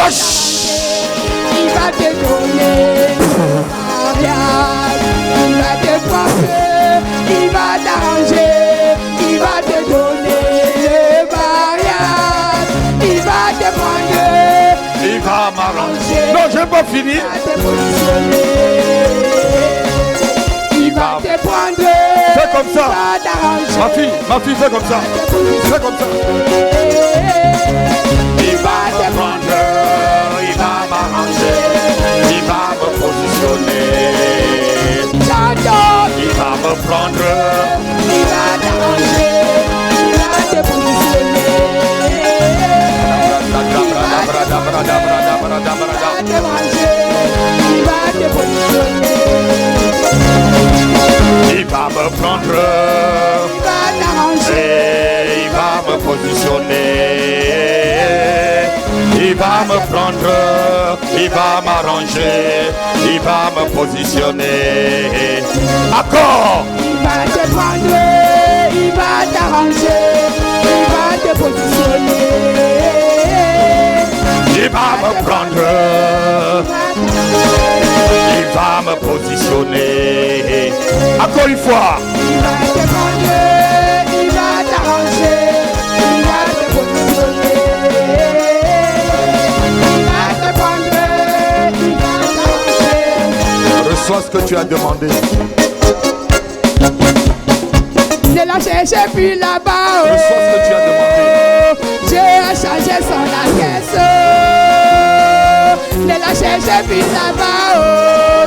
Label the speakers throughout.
Speaker 1: Il va te donner mariage. Il va te prendre. Il va t'arranger. Il va te donner le mariage. Il va te prendre.
Speaker 2: Il va m'arranger. Non, je n'ai pas fini.
Speaker 1: Il va te prendre.
Speaker 2: Fais comme ça. Ma fille, fais comme ça. Fais comme ça. Il va te prendre. Il va m'arranger. Il va me positionner. Il va me prendre.
Speaker 1: Il va t'arranger. Il va te positionner. Il va te positionner.
Speaker 2: Il va me prendre.
Speaker 1: Il va t'arranger.
Speaker 2: Il va me positionner. Il va me prendre. Il va m'arranger. Il va me positionner. Accord.
Speaker 1: Il va te prendre. Il va t'arranger. Il va te positionner.
Speaker 2: Il va me prendre. Il va me positionner. Encore une fois.
Speaker 1: Il va te prendre. Il va t'arranger. Il va te positionner. Il va te prendre. Il va t'arranger.
Speaker 2: Reçois ce que tu as demandé.
Speaker 1: Je la cherche plus là-bas.
Speaker 2: Reçois ce que tu as demandé.
Speaker 1: J'ai changé son adresse. Ne la cherche plus là-bas,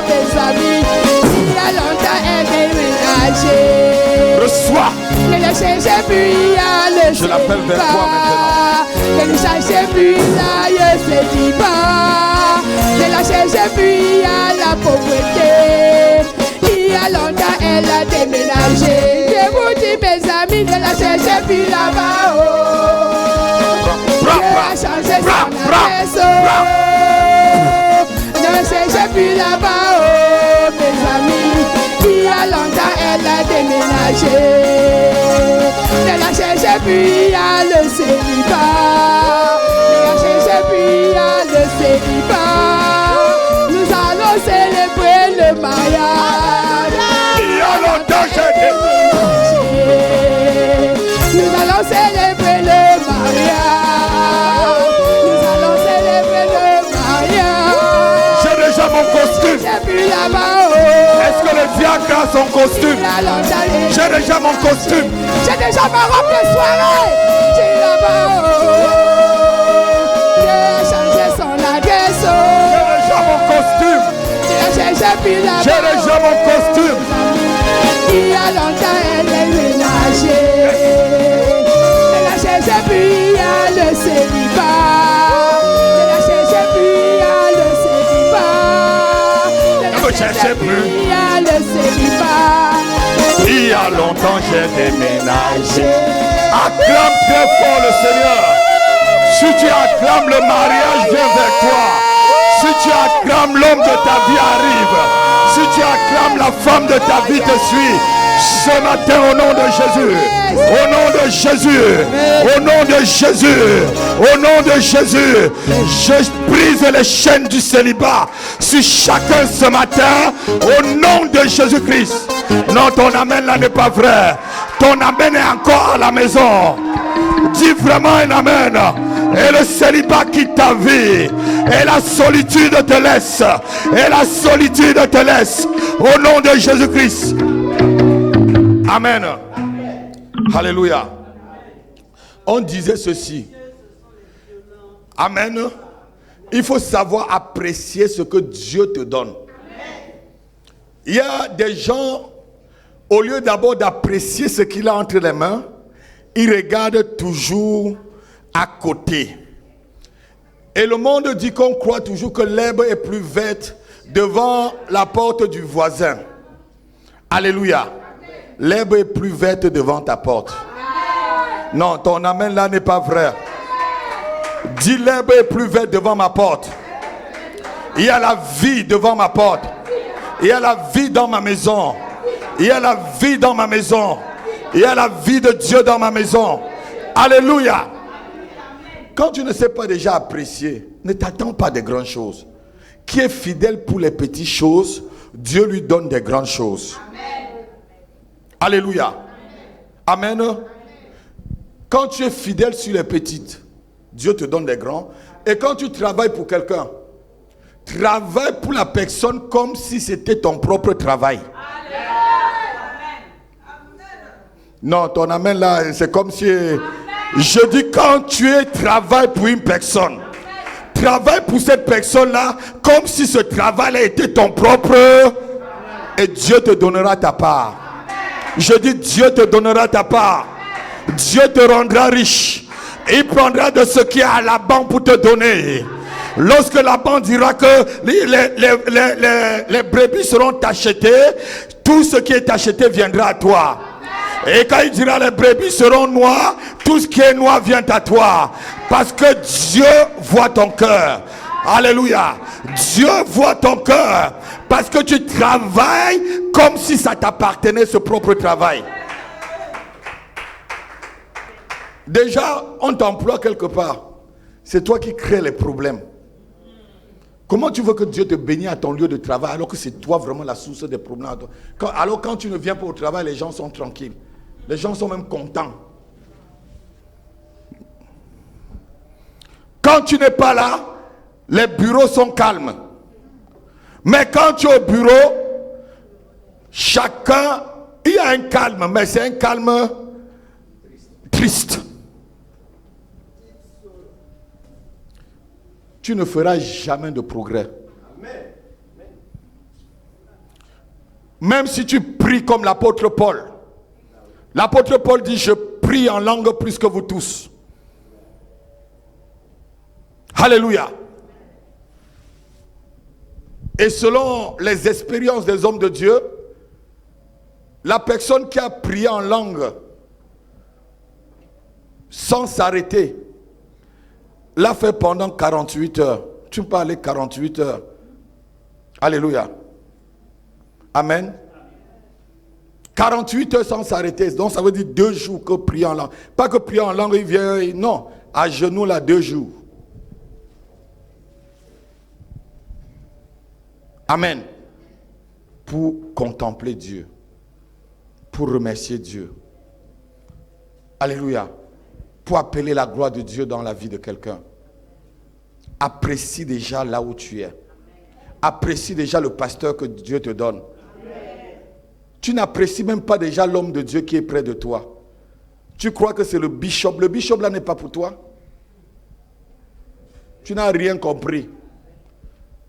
Speaker 1: mes amis. Il y a longtemps, elle est ménagée.
Speaker 2: Reçois.
Speaker 1: Ne la cherche plus, il y a le
Speaker 2: Je l'appelle vers toi maintenant.
Speaker 1: Ne la cherche plus, là, je ne dis pas. Ne la cherche plus, il y a la pauvreté. Il y a longtemps, elle a déménagé. Je vous dis, mes amis, ne la cherche plus là-bas, Dieu a changé son adresse. Ne cherchez plus là-bas, mes amis. Il y a longtemps, elle a déménagé. Ne la cherchez plus, il y a le célibat. Ne la cherchez plus, il y a le célibat. Nous allons célébrer le mariage.
Speaker 2: Il y a longtemps, j'ai déménagé.
Speaker 1: Nous allons célébrer le mariage. Nous allons célébrer le mariage.
Speaker 2: J'ai déjà mon costume.
Speaker 1: J'ai plus là-bas.
Speaker 2: Est-ce que le diacre a son costume? J'ai déjà mon costume.
Speaker 1: J'ai déjà ma robe de soirée. J'ai là-bas. J'ai changé son adresse.
Speaker 2: J'ai déjà mon costume.
Speaker 1: J'ai déjà
Speaker 2: mon costume.
Speaker 1: Il y a longtemps, elle est ménagée. Elle a cherché, puis il y a le célibat. Elle a cherché, puis il y a le célibat. Elle a cherché, puis il y a le célibat.
Speaker 2: Il y a longtemps, j'ai déménagé. Acclame très fort le Seigneur. Si tu acclames, le mariage vient vers toi. Si tu acclames, l'homme de ta vie arrive. Si tu acclames, la femme de ta vie te suit. Ce matin, au nom de Jésus, au nom de Jésus, au nom de Jésus, au nom de Jésus, je brise les chaînes du célibat sur chacun ce matin, au nom de Jésus-Christ. Non, ton amen là n'est pas vrai. Ton amen est encore à la maison. Dis vraiment un amen. Et le célibat quitte ta vie. Et la solitude te laisse. Et la solitude te laisse. Au nom de Jésus-Christ. Amen. Alléluia. On disait ceci. Amen. Il faut savoir apprécier ce que Dieu te donne. Il y a des gens, au lieu d'abord d'apprécier ce qu'il a entre les mains, ils regardent toujours à côté. Et le monde dit qu'on croit toujours que l'herbe est plus verte devant la porte du voisin. Alléluia. L'herbe est plus verte devant ta porte. Non, ton amen là n'est pas vrai. Dis, l'herbe est plus verte devant ma porte. Il y a la vie devant ma porte. Il y a la vie dans ma maison. Il y a la vie dans ma maison. Il y a la vie de Dieu dans ma maison. Alléluia. Quand tu ne sais pas déjà apprécier, Ne t'attends pas des grandes choses. Qui est fidèle pour les petites choses, Dieu lui donne des grandes choses. Amen. Alléluia. Amen. Amen. Quand tu es fidèle sur les petites, Dieu te donne des grands. Et quand tu travailles pour quelqu'un, travaille pour la personne comme si c'était ton propre travail. Amen. Non, ton amen là, c'est comme si... Amen. Je dis quand tu travailles pour une personne, travaille pour cette personne-là comme si ce travail était ton propre, et Dieu te donnera ta part. Je dis Dieu te donnera ta part. Dieu te rendra riche. Il prendra de ce qui est à la banque pour te donner. Lorsque la banque dira que les brebis seront achetées, tout ce qui est acheté viendra à toi. Et quand il dira les brebis seront noires, tout ce qui est noir vient à toi. Parce que Dieu voit ton cœur. Alléluia. Dieu voit ton cœur. Parce que tu travailles comme si ça t'appartenait, ce propre travail. Déjà, on t'emploie quelque part. C'est toi qui crées les problèmes. Comment tu veux que Dieu te bénisse à ton lieu de travail alors que c'est toi vraiment la source des problèmes? Alors quand tu ne viens pas au travail, les gens sont tranquilles. Les gens sont même contents. Quand tu n'es pas là, les bureaux sont calmes. Mais quand tu es au bureau, chacun, il y a un calme, mais c'est un calme triste. Tu ne feras jamais de progrès. Même si tu pries comme l'apôtre Paul. L'apôtre Paul dit, je prie en langue plus que vous tous. Alléluia. Et selon les expériences des hommes de Dieu, la personne qui a prié en langue sans s'arrêter l'a fait pendant 48 heures. Tu peux parler 48 heures. Alléluia. Amen. 48 heures sans s'arrêter. Donc ça veut dire 2 jours que prier en langue. Pas que prier en langue, il vient. Non. À genoux là, 2 jours. Amen. Pour contempler Dieu. Pour remercier Dieu. Alléluia. Pour appeler la gloire de Dieu dans la vie de quelqu'un. Apprécie déjà là où tu es. Apprécie déjà le pasteur que Dieu te donne. Tu n'apprécies même pas déjà l'homme de Dieu qui est près de toi. Tu crois que c'est le bishop. Le bishop là n'est pas pour toi. Tu n'as rien compris.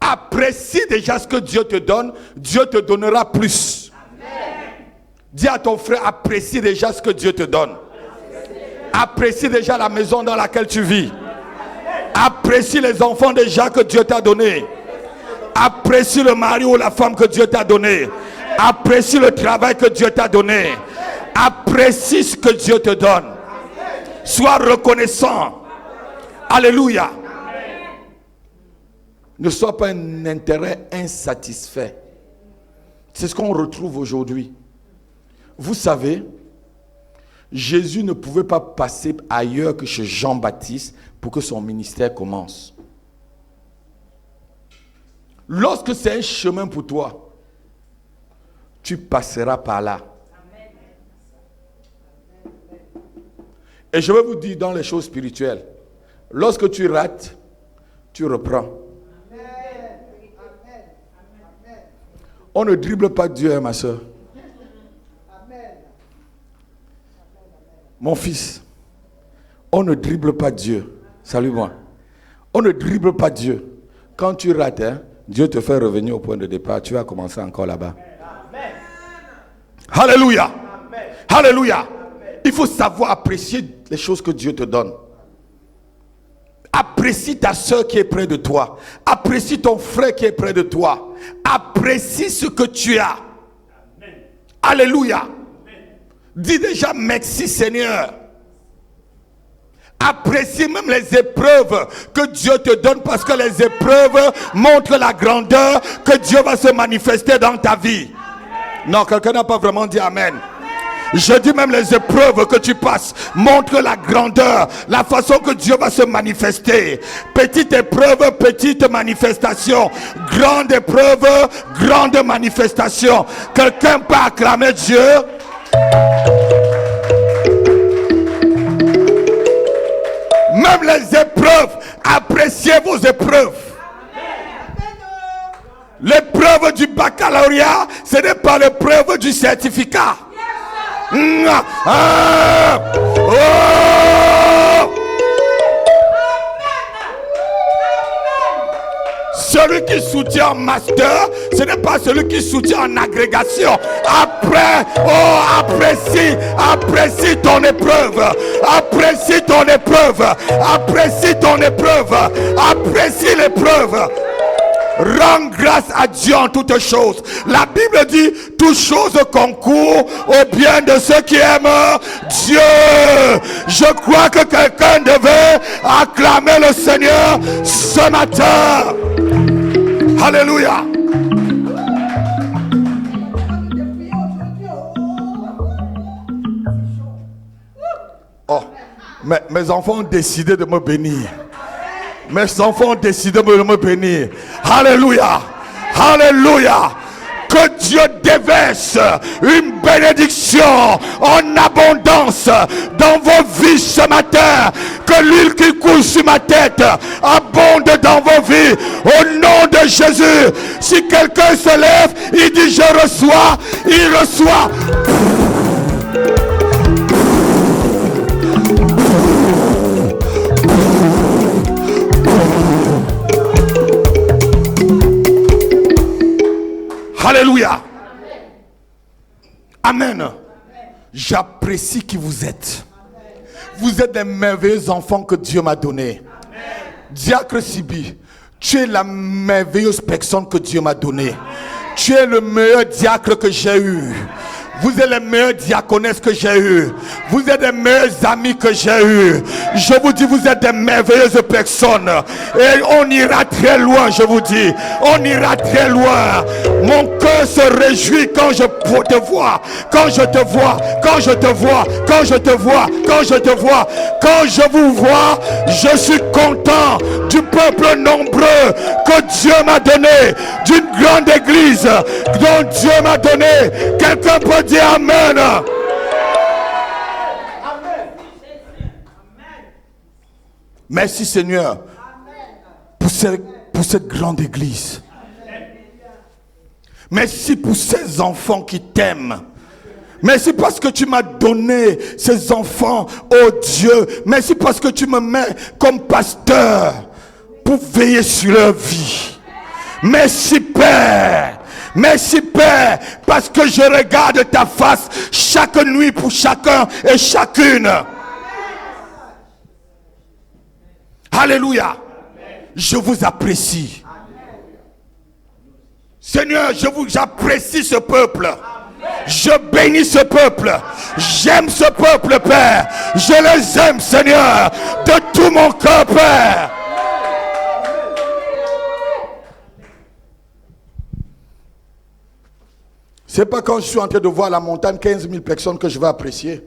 Speaker 2: Apprécie déjà ce que Dieu te donne. Dieu te donnera plus. Amen. Dis à ton frère, apprécie déjà ce que Dieu te donne. Apprécie déjà la maison dans laquelle tu vis. Apprécie les enfants déjà que Dieu t'a donné. Apprécie le mari ou la femme que Dieu t'a donné. Apprécie le travail que Dieu t'a donné. Apprécie ce que Dieu te donne. Sois reconnaissant. Alléluia. Ne sois pas un intérêt insatisfait. C'est ce qu'on retrouve aujourd'hui. Vous savez, Jésus ne pouvait pas passer ailleurs que chez Jean-Baptiste pour que son ministère commence. Lorsque c'est un chemin pour toi, tu passeras par là. Et je vais vous dire dans les choses spirituelles, lorsque tu rates, tu reprends. On ne dribble pas Dieu, hein, ma soeur. Mon fils, on ne dribble pas Dieu. Salut-moi. On ne dribble pas Dieu. Quand tu rates, hein, Dieu te fait revenir au point de départ. Tu vas commencer encore là-bas. Amen. Alléluia. Amen. Alléluia. Amen. Il faut savoir apprécier les choses que Dieu te donne. Apprécie ta soeur qui est près de toi. Apprécie ton frère qui est près de toi. Apprécie ce que tu as. Amen. Alléluia. Amen. Dis déjà merci Seigneur. Apprécie même les épreuves que Dieu te donne parce que les épreuves montrent la grandeur que Dieu va se manifester dans ta vie. Amen. Non, quelqu'un n'a pas vraiment dit Amen. Amen. Je dis même les épreuves que tu passes montrent la grandeur, la façon que Dieu va se manifester. Petite épreuve, petite manifestation. Grande épreuve, grande manifestation. Quelqu'un peut acclamer Dieu? Même les épreuves, appréciez vos épreuves. L'épreuve du baccalauréat, ce n'est pas l'épreuve du certificat. Oh! Celui qui soutient en master, ce n'est pas celui qui soutient en agrégation. Après, apprécie ton épreuve. Apprécie ton épreuve. Apprécie ton épreuve. Apprécie l'épreuve. Rends grâce à Dieu en toutes choses. La Bible dit, toutes choses concourent au bien de ceux qui aiment Dieu. Je crois que quelqu'un devait acclamer le Seigneur ce matin. Alléluia. Oh, mes enfants ont décidé de me bénir. Mes enfants ont décidé de me bénir. Alléluia. Alléluia. Que Dieu déverse une bénédiction en abondance dans vos vies ce matin. Que l'huile qui coule sur ma tête abonde dans vos vies. Au nom de Jésus. Si quelqu'un se lève, il dit je reçois, il reçoit. Alléluia. Amen. J'apprécie qui vous êtes. Vous êtes des merveilleux enfants que Dieu m'a donnés. Diacre Sibi, tu es la merveilleuse personne que Dieu m'a donnée. Tu es le meilleur diacre que j'ai eu. Vous êtes les meilleures diaconesses que j'ai eues. Vous êtes les meilleurs amis que j'ai eus. Je vous dis, vous êtes des merveilleuses personnes. Et on ira très loin, je vous dis. On ira très loin. Mon cœur se réjouit quand je te vois. Quand je te vois. Quand je te vois. Quand je te vois. Quand je te vois. Quand je vous vois, je suis content du peuple nombreux que Dieu m'a donné. D'une grande église dont Dieu m'a donné. Quelqu'un peut dire Amen. Merci Seigneur pour cette grande église. Merci pour ces enfants qui t'aiment. Merci parce que tu m'as donné ces enfants, oh Dieu. Merci parce que tu me mets comme pasteur pour veiller sur leur vie. Merci Père. Merci Père, parce que je regarde ta face chaque nuit pour chacun et chacune. Alléluia. Je vous apprécie. Seigneur, j'apprécie ce peuple. Je bénis ce peuple. J'aime ce peuple, Père. Je les aime, Seigneur, de tout mon cœur, Père. C'est pas quand je suis en train de voir la montagne 15 000 personnes que je vais apprécier.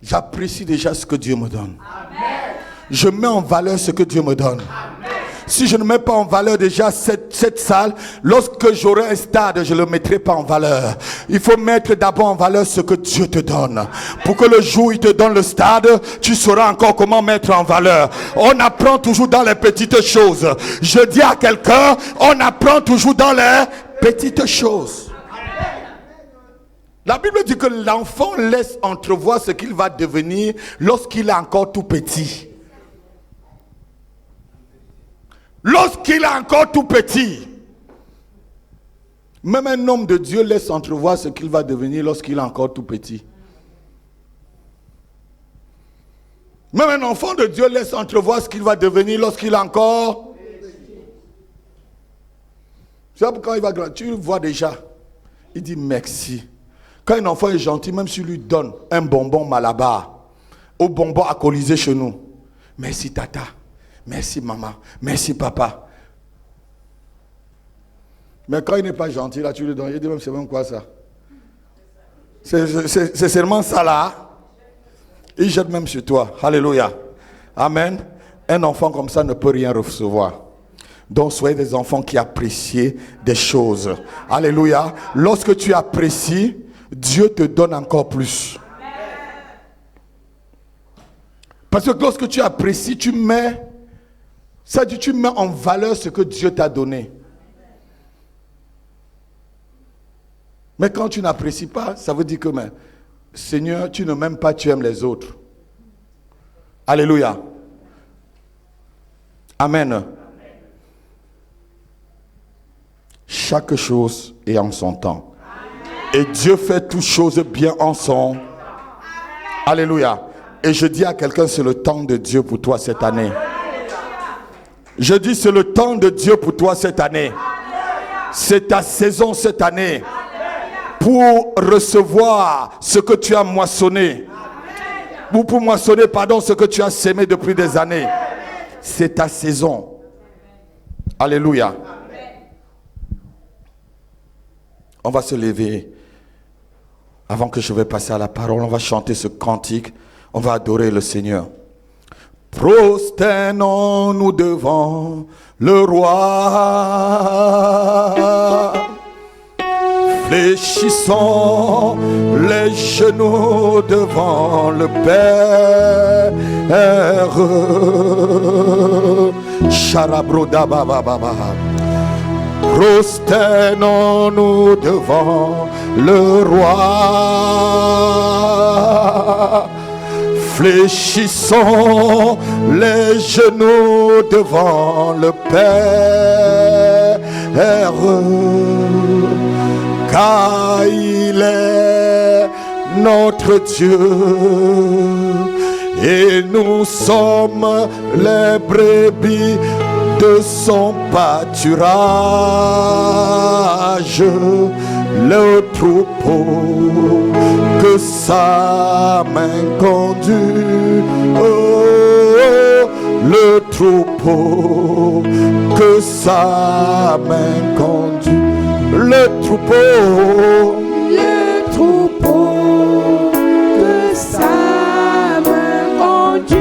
Speaker 2: J'apprécie déjà ce que Dieu me donne. Amen. Je mets en valeur ce que Dieu me donne. Amen. Si je ne mets pas en valeur déjà cette salle, lorsque j'aurai un stade, je ne le mettrai pas en valeur. Il faut mettre d'abord en valeur ce que Dieu te donne. Pour que le jour où il te donne le stade, tu sauras encore comment mettre en valeur. On apprend toujours dans les petites choses. Je dis à quelqu'un, on apprend toujours dans les petites choses. La Bible dit que l'enfant laisse entrevoir ce qu'il va devenir lorsqu'il est encore tout petit. Lorsqu'il est encore tout petit. Même un homme de Dieu laisse entrevoir ce qu'il va devenir lorsqu'il est encore tout petit. Même un enfant de Dieu laisse entrevoir ce qu'il va devenir lorsqu'il est encore petit. C'est pourquoi il va grandir. Tu le vois déjà. Il dit merci. Quand un enfant est gentil, même si lui donne un bonbon Malabar, au bonbon alcoolisé chez nous. Merci tata. Merci maman, merci papa. Mais quand il n'est pas gentil, là tu lui donnes, il dit même c'est même quoi ça? C'est seulement ça là. Il jette même sur toi. Alléluia. Amen. Un enfant comme ça ne peut rien recevoir. Donc soyez des enfants qui apprécient des choses. Alléluia. Lorsque tu apprécies, Dieu te donne encore plus. Parce que lorsque tu apprécies, tu mets en valeur ce que Dieu t'a donné. Mais quand tu n'apprécies pas, ça veut dire que, Seigneur, tu ne m'aimes pas, tu aimes les autres. Alléluia. Amen. Chaque chose est en son temps. Et Dieu fait toutes choses bien en son. Alléluia. Et je dis à quelqu'un, c'est le temps de Dieu pour toi cette année. Je dis, c'est le temps de Dieu pour toi cette année. C'est ta saison cette année pour recevoir ce que tu as moissonné. Ou pour moissonner, ce que tu as sémé depuis des années. C'est ta saison. Alléluia. On va se lever. Avant que je vais passer à la parole, on va chanter ce cantique. On va adorer le Seigneur. Prosternons-nous devant le roi. Fléchissons les genoux devant le Père. Charabrodabababa. Prosternons-nous devant le roi. Fléchissons les genoux devant le Père. Car il est notre Dieu et nous sommes les brebis de son pâturage, le troupeau que sa main conduit, le troupeau que sa main conduit. Le troupeau
Speaker 1: que sa main conduit.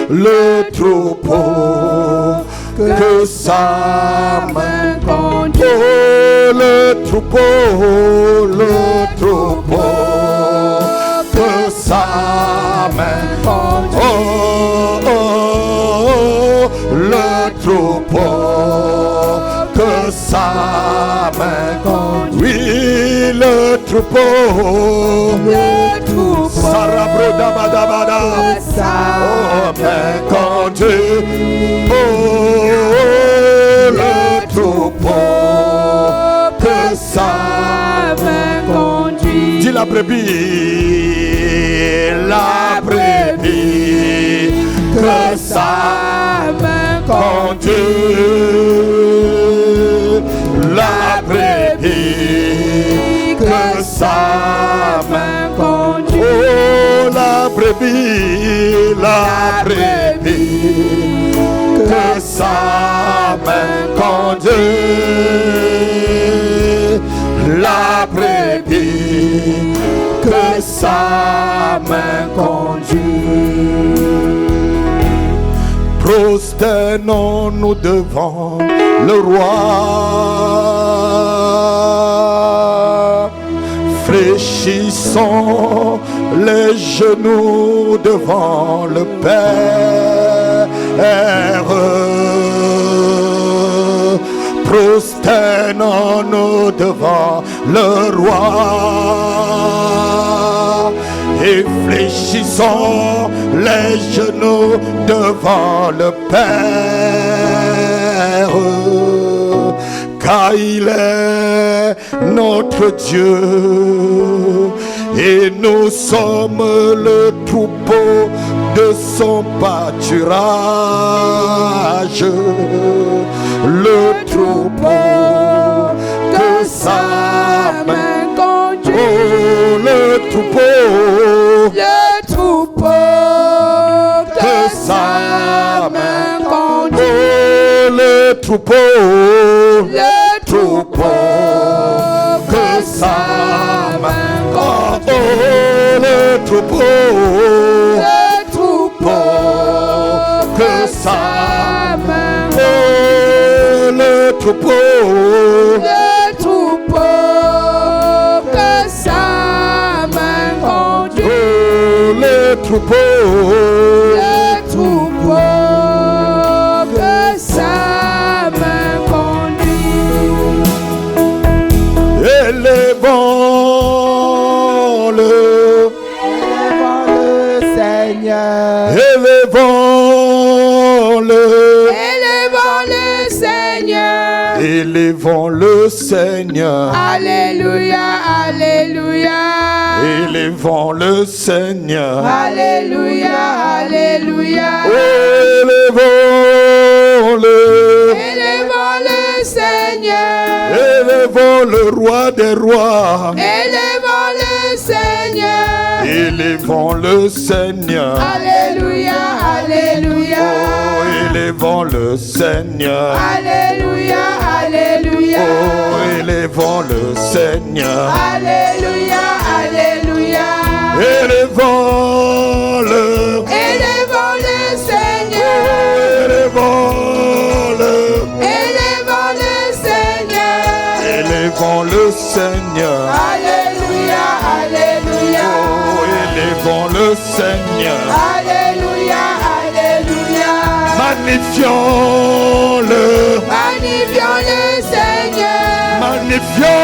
Speaker 2: Le troupeau que sa main conduit. Le troupeau que sa main conduit. Le troupeau que sa main conduit, le troupeau, Sarabrodabadabada, main conduit, le troupeau que sa main conduit. Dis la brebis, que sa main conduit. La brebis que sa main conduit. Oh, la brebis que sa main conduit. La brebis que sa main conduit. Prosternons-nous devant le roi. Fléchissons les genoux devant le Père. Prosternons-nous devant le roi. Et fléchissons les genoux devant le Père. Car il est notre Dieu et nous sommes le troupeau de son pâturage, le troupeau que sa main conduit. Oh, le troupeau que sa main conduit. Oh, le troupeau que sa que sa main. Oh, le troupeau
Speaker 1: que sa main conduit.
Speaker 2: Oh, le troupeau que
Speaker 1: sa main conduit.
Speaker 2: Élevons-le
Speaker 1: Seigneur.
Speaker 2: Élevons-le
Speaker 1: Seigneur.
Speaker 2: Élevons le Seigneur.
Speaker 1: Alléluia, alléluia.
Speaker 2: Élevons le Seigneur.
Speaker 1: Alléluia, alléluia.
Speaker 2: Élevons-le.
Speaker 1: Élevons le Seigneur.
Speaker 2: Élevons le roi des rois.
Speaker 1: Élevons le Seigneur.
Speaker 2: Élevons le Seigneur.
Speaker 1: Alléluia, alléluia.
Speaker 2: Oh, élevons le Seigneur.
Speaker 1: Alléluia, alléluia.
Speaker 2: Oh, élevons le Seigneur.
Speaker 1: Alléluia, alléluia.
Speaker 2: Élevons-le.
Speaker 1: Élevons le Seigneur.
Speaker 2: Élevons-le.
Speaker 1: Élevons le Seigneur.
Speaker 2: Élevons le Seigneur.
Speaker 1: Alléluia, alléluia.
Speaker 2: Oh, élevons le Seigneur.
Speaker 1: Alléluia, alléluia.
Speaker 2: Magnifions-le.
Speaker 1: Magnifions le Seigneur.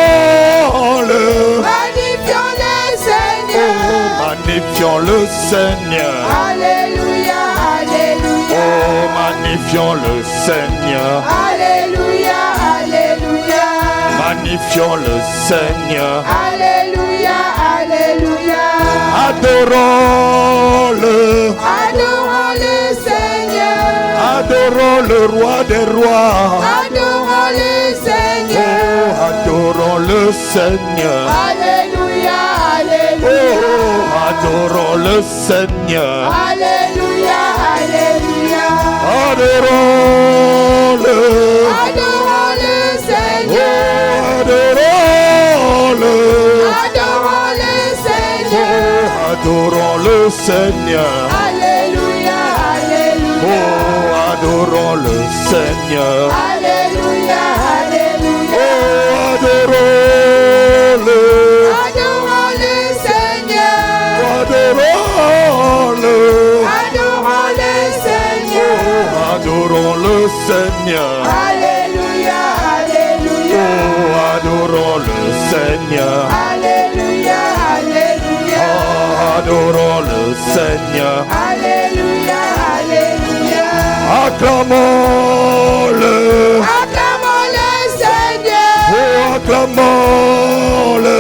Speaker 2: Magnifions-le.
Speaker 1: Magnifions le Seigneur.
Speaker 2: Oh, magnifions le Seigneur.
Speaker 1: Alléluia, alléluia.
Speaker 2: Oh, magnifions le Seigneur.
Speaker 1: Alléluia, alléluia.
Speaker 2: Magnifions le Seigneur.
Speaker 1: Alléluia, alléluia.
Speaker 2: Adorons-le.
Speaker 1: Adorons le Seigneur.
Speaker 2: Adorons le roi des rois.
Speaker 1: Adorons le Seigneur.
Speaker 2: Oh, adorons le Seigneur.
Speaker 1: Alléluia, alléluia.
Speaker 2: Oh, adorons le Seigneur.
Speaker 1: Alléluia, alléluia.
Speaker 2: Adorons-le.
Speaker 1: Adorons le
Speaker 2: Oh,
Speaker 1: Seigneur.
Speaker 2: adorons-le.
Speaker 1: Adorons le Seigneur.
Speaker 2: Oh, adorons le Seigneur.
Speaker 1: Alléluia, alléluia.
Speaker 2: Oh, adorons le Seigneur.
Speaker 1: Alléluia, alléluia.
Speaker 2: Oh, adorons-le.
Speaker 1: Adorons le Seigneur.
Speaker 2: Adorons-le.
Speaker 1: Adorons le Seigneur.
Speaker 2: Oh, adorons le Seigneur.
Speaker 1: Alléluia, alléluia.
Speaker 2: Oh, adorons le Seigneur.
Speaker 1: Alléluia, alléluia.
Speaker 2: Oh, adorons le Seigneur.
Speaker 1: Alléluia, alléluia.
Speaker 2: Acclamons-le.
Speaker 1: Acclamons le Seigneur.
Speaker 2: Oh, acclamons-le.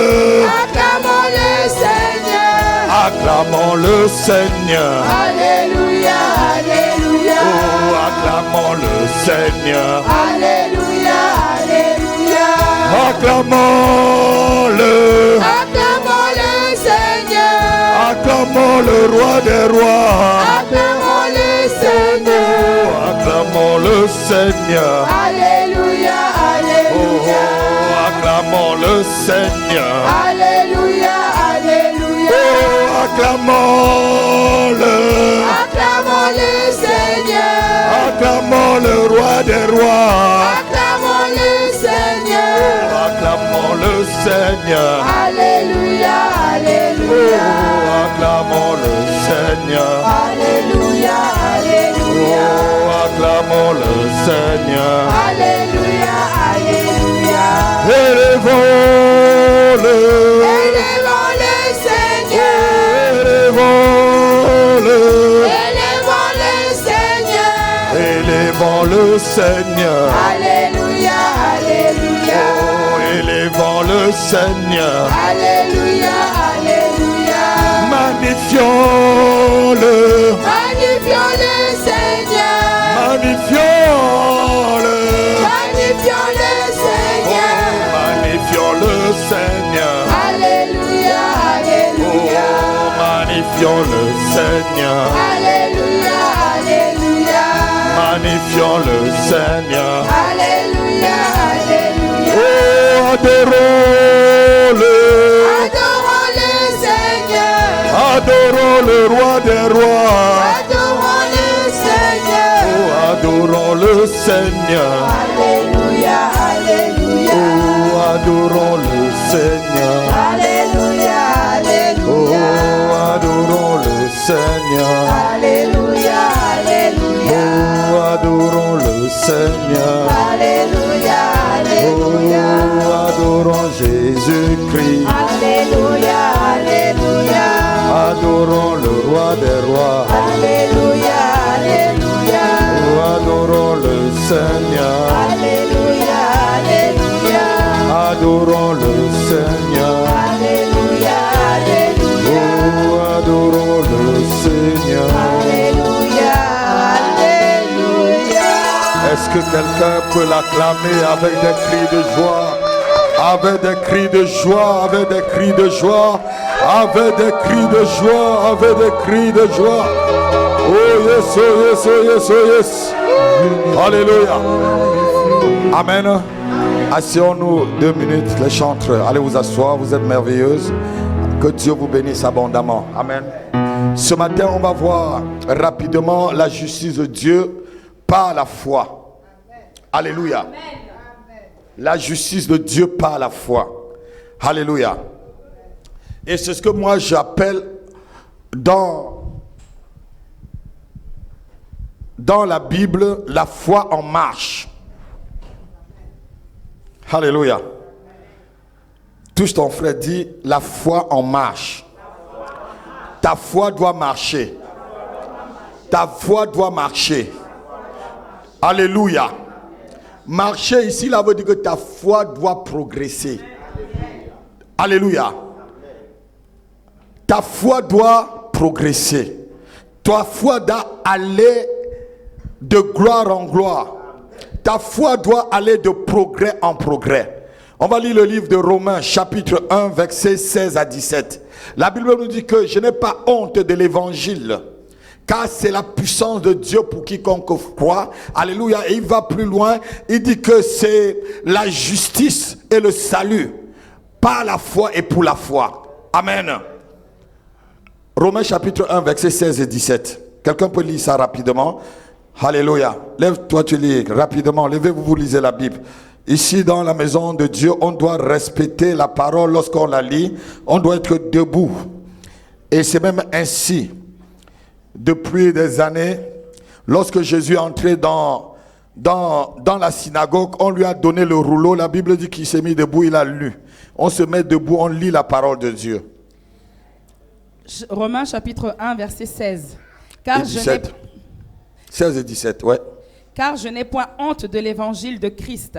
Speaker 1: Acclamons le Seigneur.
Speaker 2: Acclamons le Seigneur.
Speaker 1: Alléluia, alléluia.
Speaker 2: Oh, acclamons le Seigneur.
Speaker 1: Alléluia, alléluia.
Speaker 2: Acclamons-le.
Speaker 1: Acclamons le Seigneur.
Speaker 2: Acclamons le roi des rois.
Speaker 1: Acclamons le Seigneur.
Speaker 2: Oh, acclamons le Seigneur.
Speaker 1: Alléluia,
Speaker 2: Oh,
Speaker 1: alléluia.
Speaker 2: acclamons le Seigneur.
Speaker 1: Alléluia, alléluia.
Speaker 2: Oh, acclamons-le.
Speaker 1: Acclamons le Seigneur.
Speaker 2: Acclamons le roi des rois.
Speaker 1: Acclamons le Seigneur.
Speaker 2: Acclamons le Seigneur.
Speaker 1: Alléluia, alléluia.
Speaker 2: Oh, acclamons le Seigneur.
Speaker 1: Alléluia, alléluia.
Speaker 2: Oh, acclamons le Seigneur.
Speaker 1: Alléluia, alléluia.
Speaker 2: Élevons-le.
Speaker 1: Élevons le Seigneur.
Speaker 2: Élevons-le.
Speaker 1: Élevons le Seigneur.
Speaker 2: Élevons le Seigneur.
Speaker 1: Alléluia, alléluia.
Speaker 2: Oh, élevons le Seigneur.
Speaker 1: Alléluia, alléluia.
Speaker 2: Magnifions-le.
Speaker 1: Magnifions le Seigneur.
Speaker 2: Magnifions-le.
Speaker 1: Magnifions le Seigneur.
Speaker 2: Oh, magnifions le Seigneur.
Speaker 1: Alléluia, alléluia.
Speaker 2: Oh, magnifions le Seigneur.
Speaker 1: Alléluia, alléluia.
Speaker 2: Magnifions le Seigneur.
Speaker 1: Alléluia, alléluia.
Speaker 2: Oh, adorons-le.
Speaker 1: Adorons le Seigneur.
Speaker 2: adorons le roi des rois.
Speaker 1: Adorons le Seigneur.
Speaker 2: Oh, adorons le Seigneur.
Speaker 1: Alléluia, alléluia.
Speaker 2: Oh, adorons le Seigneur.
Speaker 1: Alléluia,
Speaker 2: Oh,
Speaker 1: alléluia.
Speaker 2: adorons le Seigneur.
Speaker 1: Alléluia, alléluia.
Speaker 2: Oh, adorons le Seigneur.
Speaker 1: Alléluia, alléluia.
Speaker 2: Oh, adorons Jésus-Christ.
Speaker 1: Alléluia, alléluia.
Speaker 2: Adorons le roi des rois.
Speaker 1: Alléluia, alléluia.
Speaker 2: Oh, adorons le Seigneur.
Speaker 1: Alléluia, alléluia.
Speaker 2: Adorons le Seigneur.
Speaker 1: Alléluia, alléluia.
Speaker 2: Oh, adorons le Seigneur.
Speaker 1: Alléluia, alléluia.
Speaker 2: Est-ce que quelqu'un peut l'acclamer avec des cris de joie? Avec des cris de joie, avec des cris de joie, avec des cris de joie, avec des cris de joie. Oh yes, oh yes, oh yes, oh yes. Alléluia. Amen. Asseyons-nous 2 minutes, les chantres. Allez vous asseoir, vous êtes merveilleuses. Que Dieu vous bénisse abondamment. Amen. Ce matin, on va voir rapidement la justice de Dieu par la foi. Alléluia. La justice de Dieu par la foi. Alléluia. Et c'est ce que moi j'appelle dans la Bible la foi en marche. Alléluia. Touche ton frère, dit la foi en marche. Ta foi doit marcher. Ta foi doit marcher. Alléluia. Marcher ici, là veut dire que ta foi doit progresser. Alléluia. Ta foi doit progresser. Ta foi doit aller de gloire en gloire. Ta foi doit aller de progrès en progrès. On va lire le livre de Romains, chapitre 1, versets 16 à 17. La Bible nous dit que je n'ai pas honte de l'évangile, car c'est la puissance de Dieu pour quiconque croit. Alléluia. Et il va plus loin. Il dit que c'est la justice et le salut par la foi et pour la foi. Amen. Romains chapitre 1, versets 16 et 17. Quelqu'un peut lire ça rapidement? Alléluia. Lève-toi, tu lis rapidement. Levez-vous, vous lisez la Bible. Ici, dans la maison de Dieu, on doit respecter la parole lorsqu'on la lit. On doit être debout. Et c'est même ainsi. Depuis des années, lorsque Jésus est entré dans la synagogue, on lui a donné le rouleau. La Bible dit qu'il s'est mis debout, il a lu. On se met debout, on lit la parole de Dieu.
Speaker 1: Romains chapitre 1, verset 16. Car
Speaker 2: et 17. 16 et 17, ouais.
Speaker 1: Car je n'ai point honte de l'évangile de Christ.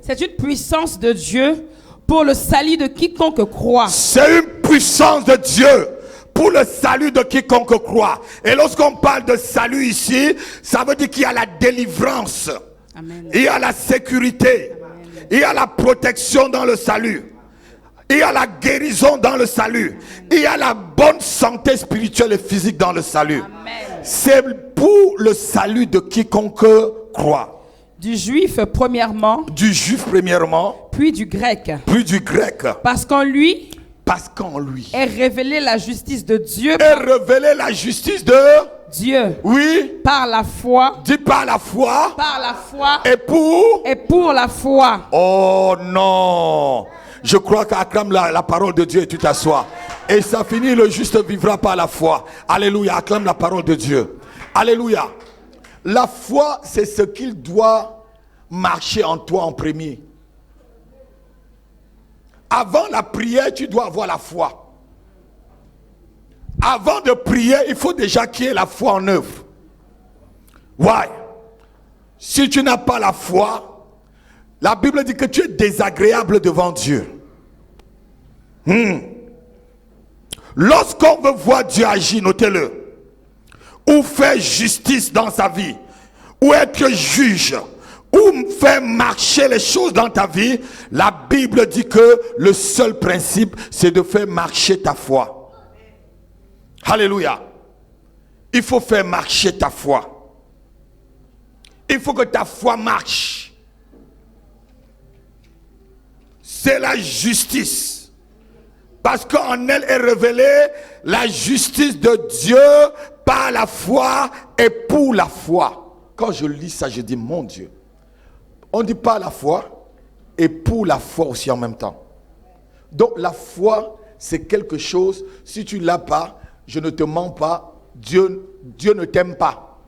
Speaker 1: C'est une puissance de Dieu pour le salut de quiconque croit.
Speaker 2: C'est une puissance de Dieu pour le salut de quiconque croit. Et lorsqu'on parle de salut ici, ça veut dire qu'il y a la délivrance.
Speaker 1: Amen.
Speaker 2: Il y a la sécurité. Amen. Il y a la protection dans le salut. Il y a la guérison dans le salut. Amen. Il y a la bonne santé spirituelle et physique dans le salut. Amen. C'est pour le salut de quiconque croit.
Speaker 1: Du juif premièrement.
Speaker 2: Du juif premièrement.
Speaker 1: Puis du grec.
Speaker 2: Puis du grec.
Speaker 1: Parce qu'en lui
Speaker 2: est
Speaker 1: révélée la justice de Dieu.
Speaker 2: Est révélée la justice de
Speaker 1: Dieu.
Speaker 2: Oui.
Speaker 1: Par la foi.
Speaker 2: Dis par la foi.
Speaker 1: Par la foi.
Speaker 2: Et
Speaker 1: pour la foi.
Speaker 2: Oh non. Je crois qu'acclame la parole de Dieu et tu t'assois. Et ça finit, le juste vivra par la foi. Alléluia, acclame la parole de Dieu. Alléluia. La foi, c'est ce qu'il doit marcher en toi en premier. Avant la prière, tu dois avoir la foi. Avant de prier, il faut déjà qu'il y ait la foi en œuvre. Ouais. Si tu n'as pas la foi, la Bible dit que tu es désagréable devant Dieu. Lorsqu'on veut voir Dieu agir, notez-le, ou faire justice dans sa vie, ou être juge, ou faire marcher les choses dans ta vie, la Bible dit que le seul principe, c'est de faire marcher ta foi. Alléluia. Il faut faire marcher ta foi. Il faut que ta foi marche. C'est la justice. Parce qu'en elle est révélée la justice de Dieu par la foi et pour la foi. Quand je lis ça, je dis, mon Dieu. On dit par la foi et pour la foi aussi en même temps. Donc la foi, c'est quelque chose, si tu ne l'as pas, je ne te mens pas, Dieu ne t'aime pas.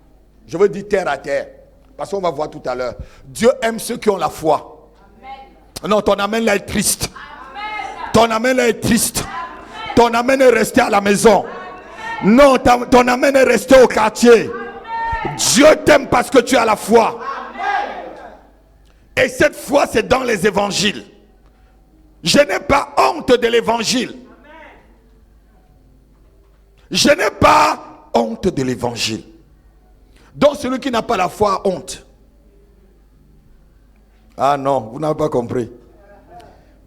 Speaker 2: Je veux dire terre à terre. Parce qu'on va voir tout à l'heure. Dieu aime ceux qui ont la foi. Amen. Non, ton amen là est triste. Amen. Ton amen là est triste. Amen. Ton amen est resté à la maison. Amen. Non, ton amen est resté au quartier. Amen. Dieu t'aime parce que tu as la foi. Amen. Et cette foi, c'est dans les évangiles. Je n'ai pas honte de l'évangile. Je n'ai pas honte de l'évangile. Donc celui qui n'a pas la foi a honte. Ah non, vous n'avez pas compris.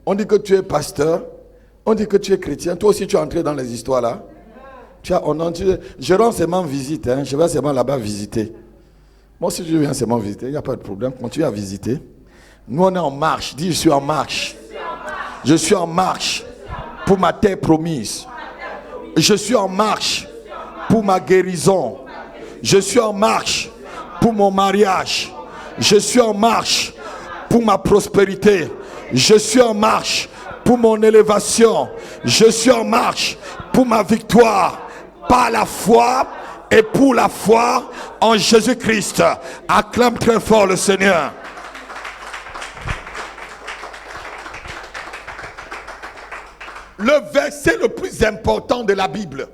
Speaker 2: On dit que tu es pasteur, on dit que tu es chrétien. Toi aussi tu es entré dans les histoires là. Je rends seulement visite, hein. Je vais seulement là-bas visiter. Moi si je viens seulement visiter, il n'y a pas de problème. Continue à visiter. Nous on est en marche. Dis je suis en marche. Je suis en marche pour ma terre promise. Je suis en marche pour ma guérison. Je suis en marche pour mon mariage. Je suis en marche pour ma prospérité. Je suis en marche pour mon élévation. Je suis en marche pour ma victoire. Par la foi et pour la foi en Jésus-Christ. Acclame très fort le Seigneur. Le verset le plus important de la Bible,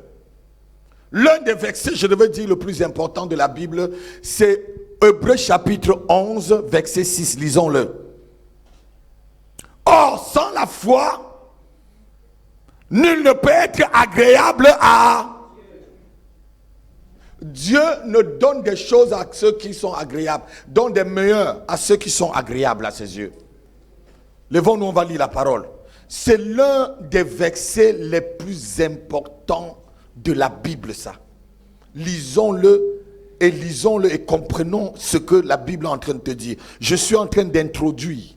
Speaker 2: l'un des versets, je devais dire le plus important de la Bible, c'est Hébreux chapitre 11, verset 6. Lisons-le. Or, sans la foi, nul ne peut être agréable à Dieu. Ne donne des choses à ceux qui sont agréables, donne des meilleurs à ceux qui sont agréables à ses yeux. Levons-nous, on va lire la parole. C'est l'un des versets les plus importants de la Bible, ça. Lisons-le et comprenons ce que la Bible est en train de te dire. Je suis en train d'introduire.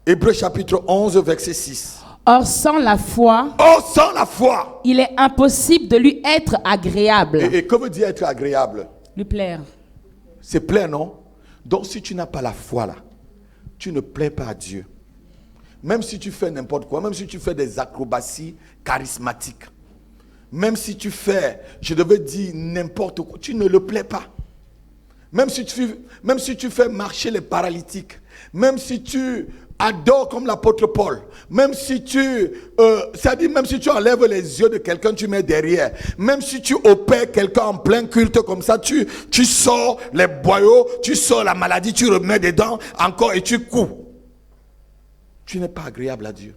Speaker 2: Hébreux chapitre 11, verset 6.
Speaker 1: Or, sans la foi,
Speaker 2: il
Speaker 1: est impossible de lui être agréable.
Speaker 2: Et que veut dire être agréable?
Speaker 1: Lui plaire.
Speaker 2: C'est plaire, non? Donc, si tu n'as pas la foi là, tu ne plais pas à Dieu. Même si tu fais n'importe quoi, même si tu fais des acrobaties charismatiques, même si tu fais, je devais dire n'importe quoi, tu ne le plais pas. Même si tu fais marcher les paralytiques, même si tu adores comme l'apôtre Paul, même si même si tu enlèves les yeux de quelqu'un, tu mets derrière, même si tu opères quelqu'un en plein culte comme ça, tu sors les boyaux, tu sors la maladie, tu remets dedans encore et tu coupes. Tu n'es pas agréable à Dieu.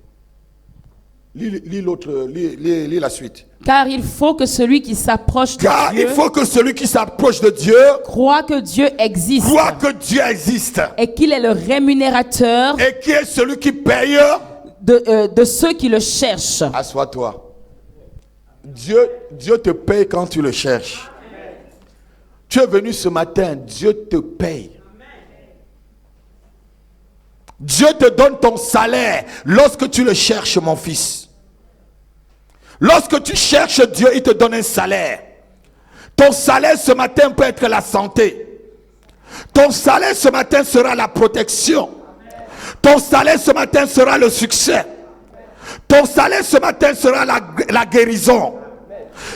Speaker 2: Lis la suite.
Speaker 1: Car il faut que celui qui s'approche
Speaker 2: de Dieu
Speaker 1: croit que Dieu existe.
Speaker 2: Et
Speaker 1: qu'il est le rémunérateur.
Speaker 2: Et qui est celui qui paye
Speaker 1: de ceux qui le cherchent.
Speaker 2: Assois-toi. Dieu te paye quand tu le cherches. Tu es venu ce matin, Dieu te paye. Dieu te donne ton salaire lorsque tu le cherches, mon fils. Lorsque tu cherches Dieu, il te donne un salaire. Ton salaire ce matin peut être la santé. Ton salaire ce matin sera la protection. Ton salaire ce matin sera le succès. Ton salaire ce matin sera la guérison.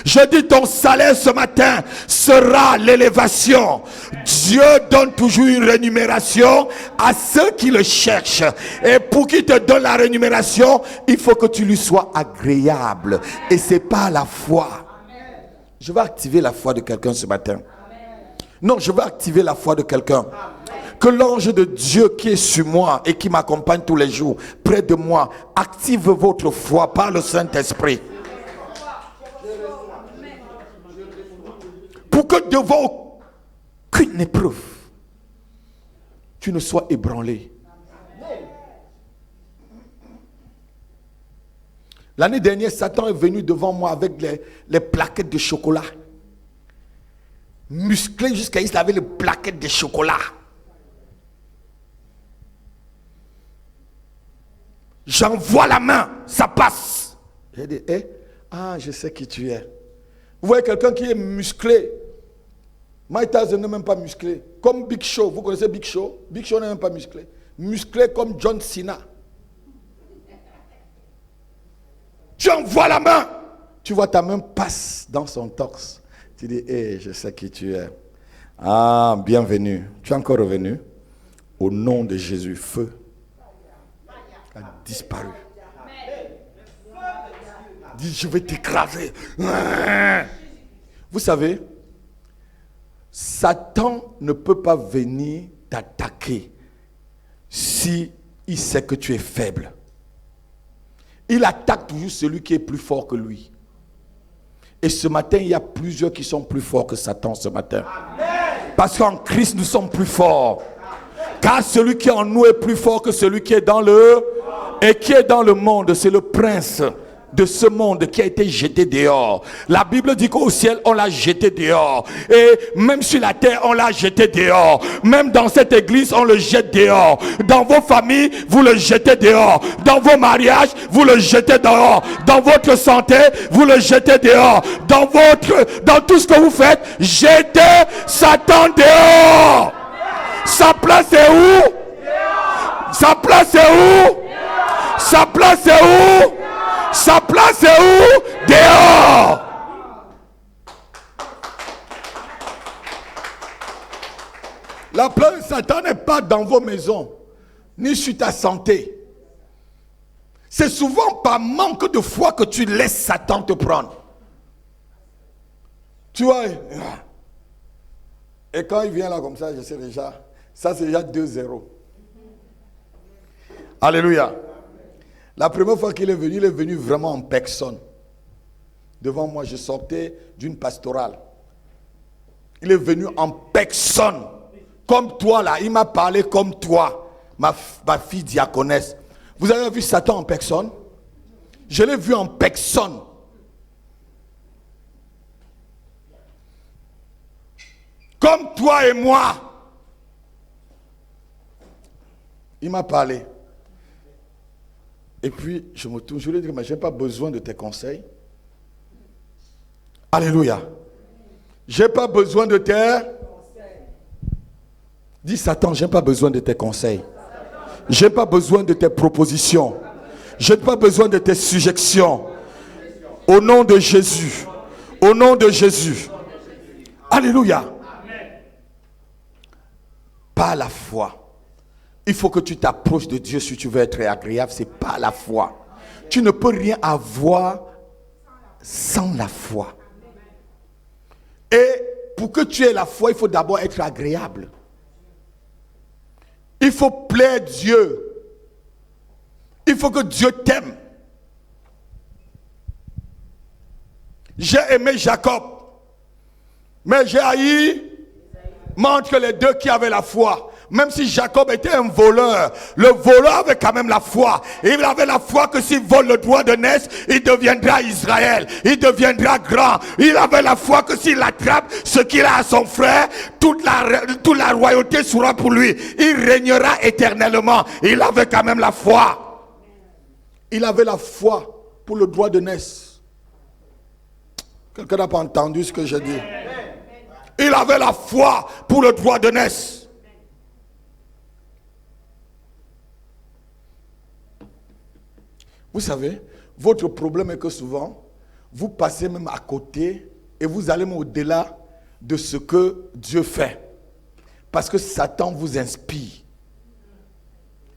Speaker 2: Je dis ton salaire ce matin sera l'élévation. Dieu donne toujours une rémunération à ceux qui le cherchent. Et pour qu'il te donne la rémunération, il faut que tu lui sois agréable. Et c'est pas la foi. Je vais activer la foi de quelqu'un ce matin. Non, je vais activer la foi de quelqu'un. Que l'ange de Dieu qui est sur moi et qui m'accompagne tous les jours, près de moi, active votre foi par le Saint-Esprit. Pour que devant aucune épreuve, tu ne sois ébranlé. L'année dernière, Satan est venu devant moi avec les plaquettes de chocolat. Musclé jusqu'à il avait les plaquettes de chocolat. J'envoie la main, ça passe. J'ai dit, je sais qui tu es. Vous voyez quelqu'un qui est musclé. Mike Tyson n'est même pas musclé. Comme Big Show. Vous connaissez Big Show? Big Show n'est même pas musclé. Musclé comme John Cena. Tu envoies la main. Tu vois ta main passe dans son torse. Tu dis, je sais qui tu es. Ah, bienvenue. Tu es encore revenu. Au nom de Jésus, feu a disparu. Dis, je vais t'écraser. Vous savez, Satan ne peut pas venir t'attaquer si il sait que tu es faible. Il attaque toujours celui qui est plus fort que lui. Et ce matin, il y a plusieurs qui sont plus forts que Satan ce matin. Parce qu'en Christ, nous sommes plus forts. Car celui qui est en nous est plus fort que celui qui est dans le... Et qui est dans le monde, c'est le prince de ce monde qui a été jeté dehors. La Bible dit qu'au ciel, on l'a jeté dehors. Et même sur la terre, on l'a jeté dehors. Même dans cette église, on le jette dehors. Dans vos familles, vous le jetez dehors. Dans vos mariages, vous le jetez dehors. Dans votre santé, vous le jetez dehors. Dans tout ce que vous faites, jetez Satan dehors. Sa place est où? Sa place est où? Sa place est où? Sa place est où? Dehors. La place de Satan n'est pas dans vos maisons, ni sur ta santé. C'est souvent par manque de foi que tu laisses Satan te prendre. Tu vois, et quand il vient là comme ça, je sais déjà, ça c'est déjà 2-0. Alléluia. La première fois qu'il est venu vraiment en personne. Devant moi, je sortais d'une pastorale. Il est venu en personne. Comme toi là, il m'a parlé comme toi, ma fille diaconesse. Vous avez vu Satan en personne? Je l'ai vu en personne. Comme toi et moi. Il m'a parlé. Et puis, je me tourne, je lui ai dit, mais je n'ai pas besoin de tes conseils. Alléluia. Je n'ai pas besoin de tes conseils. Dis Satan, je n'ai pas besoin de tes conseils. Je n'ai pas besoin de tes propositions. Je n'ai pas besoin de tes suggestions. Au nom de Jésus. Au nom de Jésus. Alléluia. Par la foi. Il faut que tu t'approches de Dieu si tu veux être agréable. C'est pas la foi. Tu ne peux rien avoir sans la foi. Et pour que tu aies la foi, il faut d'abord être agréable. Il faut plaire Dieu. Il faut que Dieu t'aime. J'ai aimé Jacob, mais j'ai haï montre les deux qui avaient la foi. Même si Jacob était un voleur, le voleur avait quand même la foi. Il avait la foi que s'il vole le droit de naissance, il deviendra Israël. Il deviendra grand. Il avait la foi que s'il attrape ce qu'il a à son frère, toute la royauté sera pour lui. Il régnera éternellement. Il avait quand même la foi. Il avait la foi pour le droit de naissance. Quelqu'un n'a pas entendu ce que je dis? Il avait la foi pour le droit de naissance. Vous savez, votre problème est que souvent, vous passez même à côté et vous allez même au-delà de ce que Dieu fait. Parce que Satan vous inspire.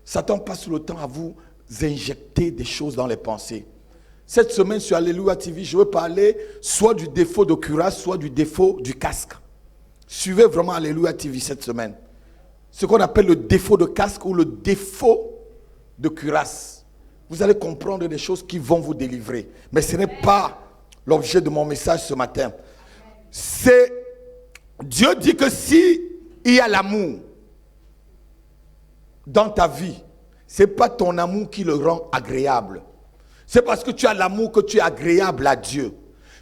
Speaker 2: Satan passe le temps à vous injecter des choses dans les pensées. Cette semaine sur Alléluia TV, je veux parler soit du défaut de cuirasse, soit du défaut du casque. Suivez vraiment Alléluia TV cette semaine. Ce qu'on appelle le défaut de casque ou le défaut de cuirasse. Vous allez comprendre des choses qui vont vous délivrer. Mais ce n'est pas l'objet de mon message ce matin. C'est Dieu dit que si il y a l'amour dans ta vie, ce n'est pas ton amour qui le rend agréable. C'est parce que tu as l'amour que tu es agréable à Dieu.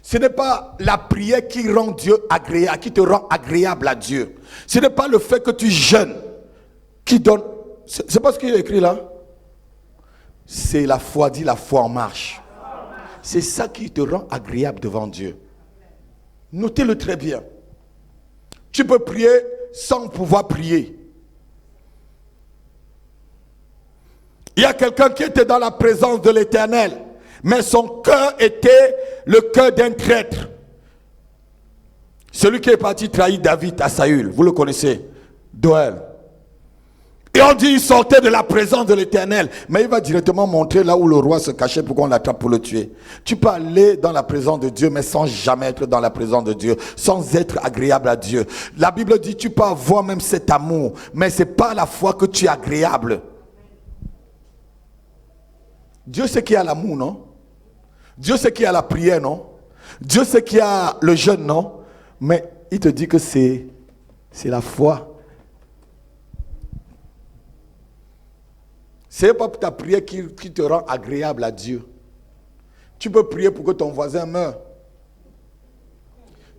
Speaker 2: Ce n'est pas la prière qui rend Dieu agréable, qui te rend agréable à Dieu. Ce n'est pas le fait que tu jeûnes qui donne. C'est pas ce qu'il y a écrit là. C'est la foi, dis la foi en marche. C'est ça qui te rend agréable devant Dieu. Notez-le très bien. Tu peux prier sans pouvoir prier. Il y a quelqu'un qui était dans la présence de l'Éternel, mais son cœur était le cœur d'un traître. Celui qui est parti trahir David à Saül, vous le connaissez, Doël. Et on dit il sortait de la présence de l'Éternel, mais il va directement montrer là où le roi se cachait pour qu'on l'attrape pour le tuer. Tu peux aller dans la présence de Dieu, mais sans jamais être dans la présence de Dieu, sans être agréable à Dieu. La Bible dit tu peux avoir même cet amour, mais c'est pas la foi que tu es agréable. Dieu sait qu'il y a l'amour, non? Dieu sait qu'il y a la prière, non? Dieu sait qu'il y a le jeûne, non? Mais il te dit que c'est la foi. C'est pas ta prière qui te rend agréable à Dieu. Tu peux prier pour que ton voisin meure.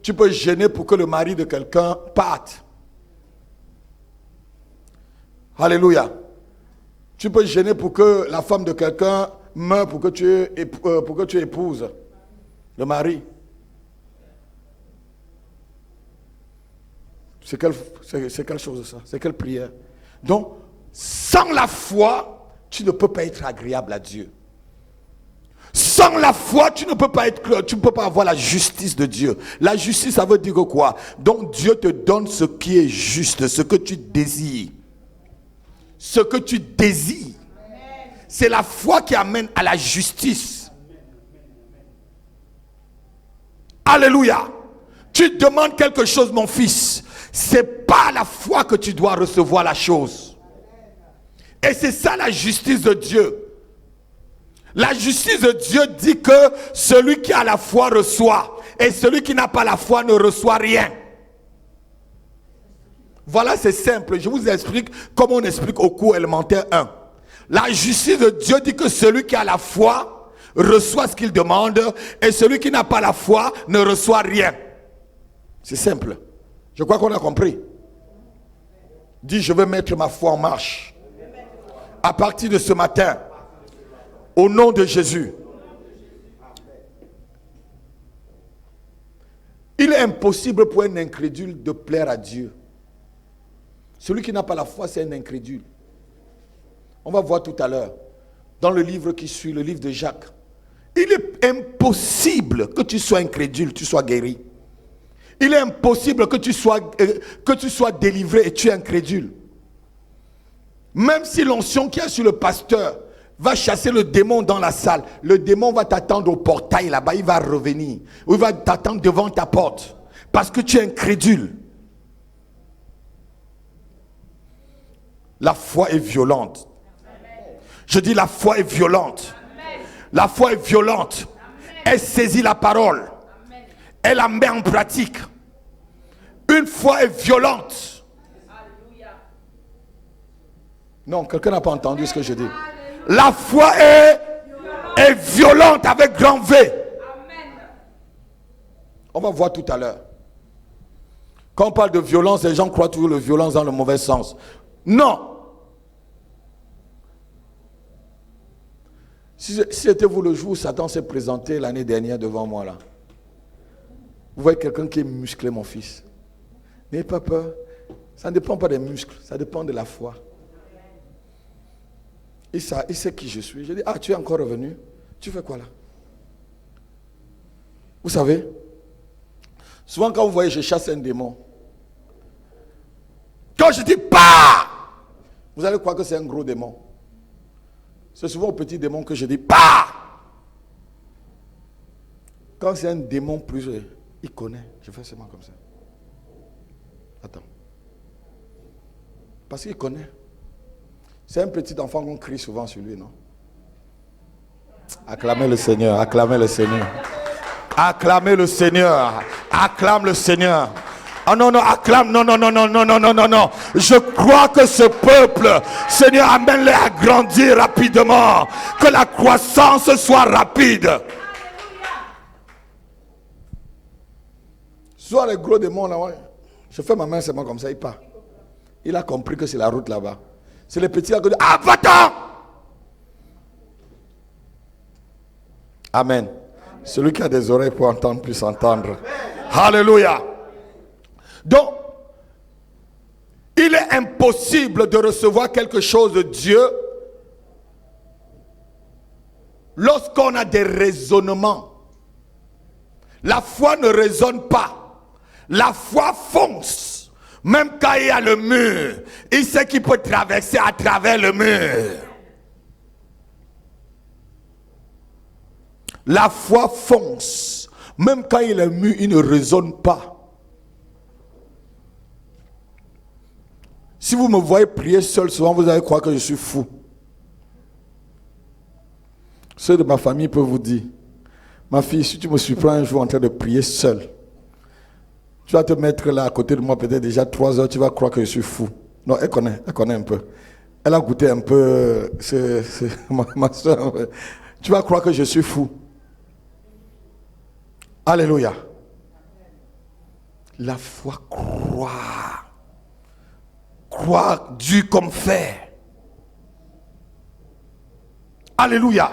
Speaker 2: Tu peux jeûner pour que le mari de quelqu'un parte. Alléluia. Tu peux jeûner pour que la femme de quelqu'un meure, pour que tu épouses le mari. C'est quelle chose ça? C'est quelle prière? Donc, sans la foi, tu ne peux pas être agréable à Dieu. Sans la foi, tu ne peux pas avoir la justice de Dieu. La justice, ça veut dire quoi? Donc Dieu te donne ce qui est juste, ce que tu désires. Ce que tu désires. C'est la foi qui amène à la justice. Alléluia. Tu demandes quelque chose, mon fils. C'est pas la foi que tu dois recevoir la chose. Et c'est ça la justice de Dieu. La justice de Dieu dit que celui qui a la foi reçoit. Et celui qui n'a pas la foi ne reçoit rien. Voilà, c'est simple. Je vous explique comme on explique au cours élémentaire 1. La justice de Dieu dit que celui qui a la foi reçoit ce qu'il demande. Et celui qui n'a pas la foi ne reçoit rien. C'est simple. Je crois qu'on a compris. Dis, je vais mettre ma foi en marche. À partir de ce matin, au nom de Jésus. Il est impossible pour un incrédule de plaire à Dieu. Celui qui n'a pas la foi, c'est un incrédule. On va voir tout à l'heure, dans le livre qui suit, le livre de Jacques. Il est impossible que tu sois incrédule, tu sois guéri. Il est impossible que tu sois délivré et tu es incrédule. Même si l'onction qui est sur le pasteur va chasser le démon dans la salle, le démon va t'attendre au portail là-bas, il va revenir. Ou il va t'attendre devant ta porte. Parce que tu es incrédule. La foi est violente. Je dis la foi est violente. La foi est violente. Elle saisit la parole. Elle la met en pratique. Une foi est violente. Non, quelqu'un n'a pas entendu ce que je dis. La foi est violente avec grand V. On va voir tout à l'heure. Quand on parle de violence, les gens croient toujours la violence dans le mauvais sens. Non. Si c'était vous le jour où Satan s'est présenté l'année dernière devant moi là. Vous voyez quelqu'un qui est musclé, mon fils. N'ayez pas peur. Ça ne dépend pas des muscles, ça dépend de la foi. Il sait qui je suis. Je dis, ah, tu es encore revenu? Tu fais quoi là? Vous savez, souvent quand vous voyez, je chasse un démon. Quand je dis pas, vous allez croire que c'est un gros démon. C'est souvent au petit démon que je dis pas. Quand c'est un démon plus, il connaît. Je fais seulement comme ça. Attends. Parce qu'il connaît. C'est un petit enfant qu'on crie souvent sur lui, non? Acclamez le Seigneur, acclamez le Seigneur. Acclamez le Seigneur, acclame le Seigneur. Ah non, non, acclame, non, non, non, non, non, non, non, non, non. Je crois que ce peuple, Seigneur, amène-les à grandir rapidement. Que la croissance soit rapide. Soit les gros démons là, ouais. Je fais ma main seulement comme ça, il part. Il a compris que c'est la route là-bas. C'est les petits là qui disent, ah, va-t'en! Amen. Celui qui a des oreilles pour entendre puisse entendre. Alléluia. Donc, il est impossible de recevoir quelque chose de Dieu lorsqu'on a des raisonnements. La foi ne raisonne pas. La foi fonce. Même quand il y a le mur, il sait qu'il peut traverser à travers le mur. La foi fonce. Même quand il est mûr, il ne raisonne pas. Si vous me voyez prier seul, souvent vous allez croire que je suis fou. Ceux de ma famille peuvent vous dire, ma fille, si tu me surprends un jour en train de prier seul, tu vas te mettre là à côté de moi peut-être déjà 3 heures, tu vas croire que je suis fou. Non, elle connaît un peu. Elle a goûté un peu, c'est ma soeur. Tu vas croire que je suis fou. Alléluia. La foi croit. Croire dur comme fer. Alléluia.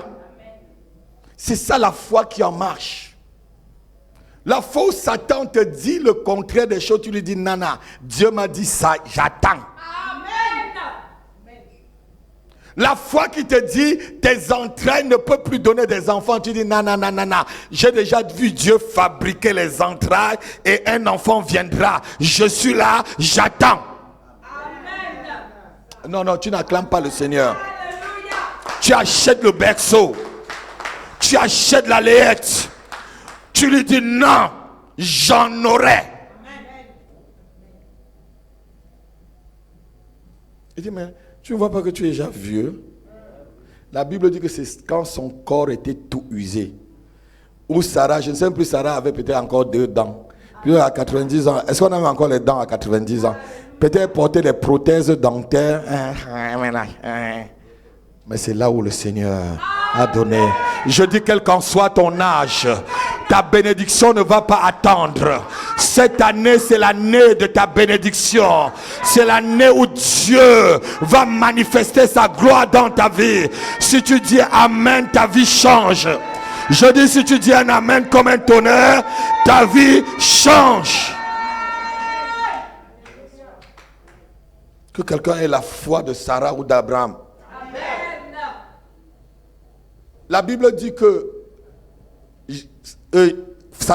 Speaker 2: C'est ça la foi qui en marche. La foi où Satan te dit le contraire des choses, tu lui dis nana, Dieu m'a dit ça, j'attends. La foi qui te dit tes entrailles ne peuvent plus donner des enfants, tu dis nanana, j'ai déjà vu Dieu fabriquer les entrailles et un enfant viendra. Je suis là, j'attends. Amen. Non, tu n'acclames pas le Seigneur. Alléluia. Tu achètes le berceau. Tu achètes la layette. Tu lui dis non, j'en aurai. Il dit mais tu ne vois pas que tu es déjà vieux? La Bible dit que c'est quand son corps était tout usé. Ou Sarah, je ne sais plus, Sarah avait peut-être encore 2 dents. Puis à 90 ans, est-ce qu'on avait encore les dents à 90 ans? Peut-être porter des prothèses dentaires. Mais c'est là où le Seigneur a donné. Je dis quel qu'en soit ton âge, ta bénédiction ne va pas attendre. Cette année, c'est l'année de ta bénédiction. C'est l'année où Dieu va manifester sa gloire dans ta vie. Si tu dis Amen, ta vie change. Je dis si tu dis un Amen comme un tonnerre, ta vie change. Que quelqu'un ait la foi de Sarah ou d'Abraham. La Bible dit que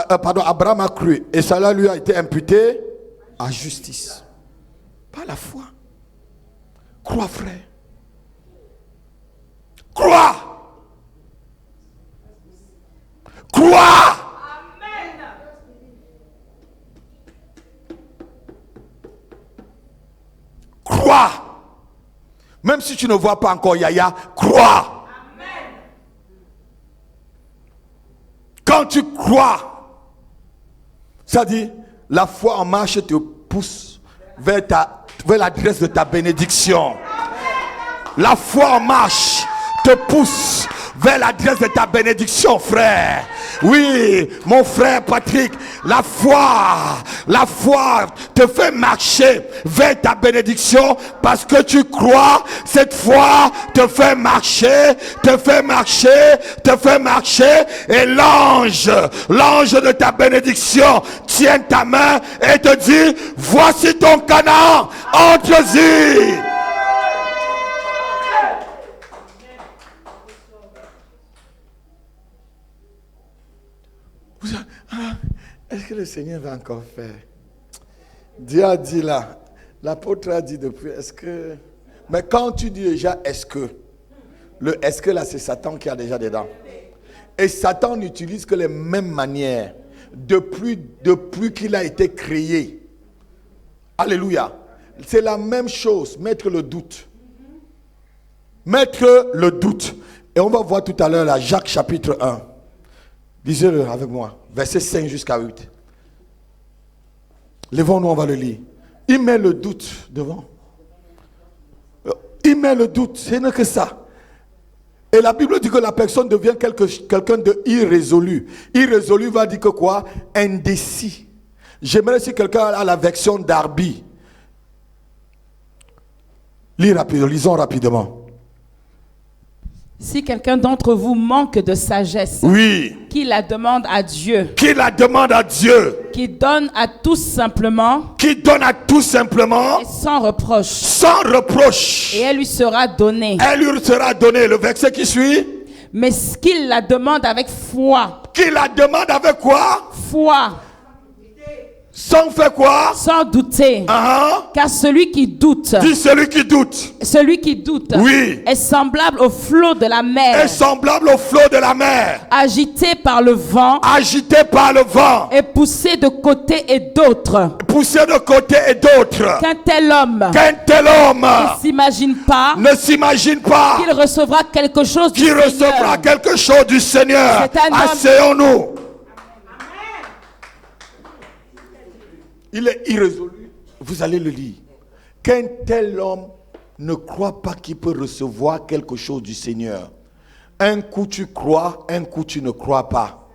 Speaker 2: Abraham a cru et cela lui a été imputé à justice. Pas la foi. Crois, frère. Crois. Crois. Amen. Crois. Même si tu ne vois pas encore Yaya, crois. Quand tu crois, ça dit, la foi en marche te pousse vers l'adresse de ta bénédiction. La foi en marche te pousse vers l'adresse de ta bénédiction, frère. Oui, mon frère Patrick, la foi te fait marcher vers ta bénédiction parce que tu crois. Cette foi te fait marcher, te fait marcher, te fait marcher. Et l'ange de ta bénédiction tient ta main et te dit, voici ton Canaan, entre-y. Est-ce que le Seigneur va encore faire? Dieu a dit là, l'apôtre a dit depuis, est-ce que... Mais quand tu dis déjà est-ce que, le est-ce que là c'est Satan qui a déjà dedans. Et Satan n'utilise que les mêmes manières depuis qu'il a été créé. Alléluia. C'est la même chose, mettre le doute. Mettre le doute. Et on va voir tout à l'heure là, Jacques chapitre 1. Lisez-le avec moi, verset 5 jusqu'à 8. Levons-nous, on va le lire. Il met le doute devant. Il met le doute, ce n'est que ça. Et la Bible dit que la personne devient quelqu'un de irrésolu. Irrésolu va dire que quoi? Indécis. J'aimerais si quelqu'un a la version Darby. Lisons rapidement.
Speaker 1: Si quelqu'un d'entre vous manque de sagesse,
Speaker 2: oui,
Speaker 1: qu'il la demande à Dieu,
Speaker 2: qui la demande à Dieu,
Speaker 1: qui donne à tous simplement
Speaker 2: qui donne à tout simplement,
Speaker 1: et sans reproche,
Speaker 2: sans reproche,
Speaker 1: et elle lui sera donnée.
Speaker 2: elle lui sera donnée. Le verset qui suit,
Speaker 1: Mais qu'il la demande avec foi,
Speaker 2: qui la demande avec quoi?
Speaker 1: foi,
Speaker 2: Sans faire quoi?
Speaker 1: sans douter. Car celui qui doute,
Speaker 2: Dis celui qui doute. Oui.
Speaker 1: est semblable au flot de la mer,
Speaker 2: Est semblable au flot de la mer,
Speaker 1: agité par le vent
Speaker 2: agité par le vent,
Speaker 1: et poussé de côté et d'autre.
Speaker 2: poussé de côté et d'autre.
Speaker 1: Qu'un tel homme
Speaker 2: Ne
Speaker 1: ne s'imagine pas
Speaker 2: s'imagine pas
Speaker 1: qu'il recevra quelque chose du
Speaker 2: qu'il
Speaker 1: Seigneur.
Speaker 2: recevra quelque chose du Seigneur.
Speaker 1: C'est un homme-
Speaker 2: Asseyons-nous. Il est irrésolu. Vous allez le lire. Qu'un tel homme ne croit pas qu'il peut recevoir quelque chose du Seigneur. Un coup tu crois, un coup tu ne crois pas.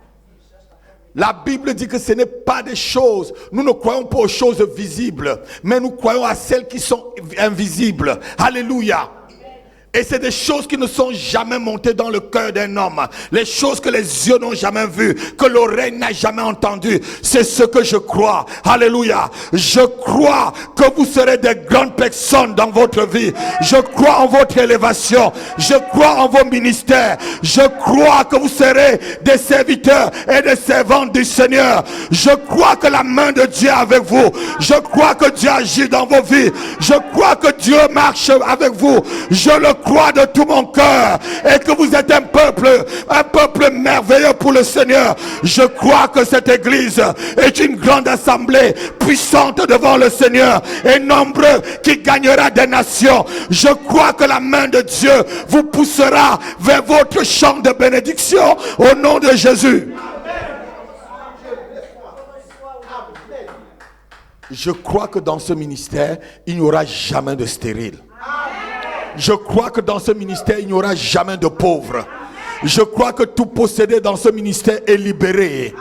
Speaker 2: La Bible dit que ce n'est pas des choses. Nous ne croyons pas aux choses visibles, mais nous croyons à celles qui sont invisibles. Alléluia. Et c'est des choses qui ne sont jamais montées dans le cœur d'un homme. Les choses que les yeux n'ont jamais vues, que l'oreille n'a jamais entendues. C'est ce que je crois. Alléluia. Je crois que vous serez des grandes personnes dans votre vie. Je crois en votre élévation. Je crois en vos ministères. Je crois que vous serez des serviteurs et des servantes du Seigneur. Je crois que la main de Dieu est avec vous. Je crois que Dieu agit dans vos vies. Je crois que Dieu marche avec vous. Je le crois de tout mon cœur et que vous êtes un peuple merveilleux pour le Seigneur. Je crois que cette église est une grande assemblée puissante devant le Seigneur et nombreux qui gagnera des nations. Je crois que la main de Dieu vous poussera vers votre champ de bénédiction au nom de Jésus. Je crois que dans ce ministère, il n'y aura jamais de stérile. Je crois que dans ce ministère, il n'y aura jamais de pauvres. Je crois que tout possédé dans ce ministère est libéré.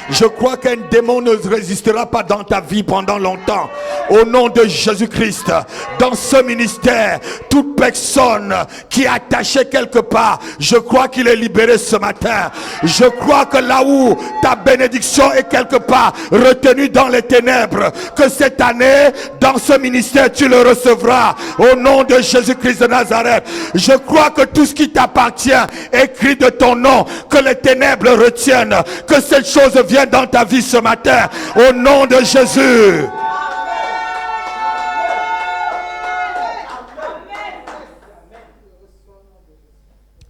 Speaker 2: Je crois qu'un démon ne résistera pas dans ta vie pendant longtemps. Au nom de Jésus-Christ, dans ce ministère, toute personne qui est attachée quelque part, je crois qu'il est libéré ce matin. Je crois que là où ta bénédiction est quelque part retenue dans les ténèbres, que cette année, dans ce ministère, tu le recevras. Au nom de Jésus-Christ de Nazareth, je crois que tout ce qui t'appartient, écrit de ton nom, que les ténèbres retiennent, que cette chose vienne dans ta vie ce matin, au nom de Jésus.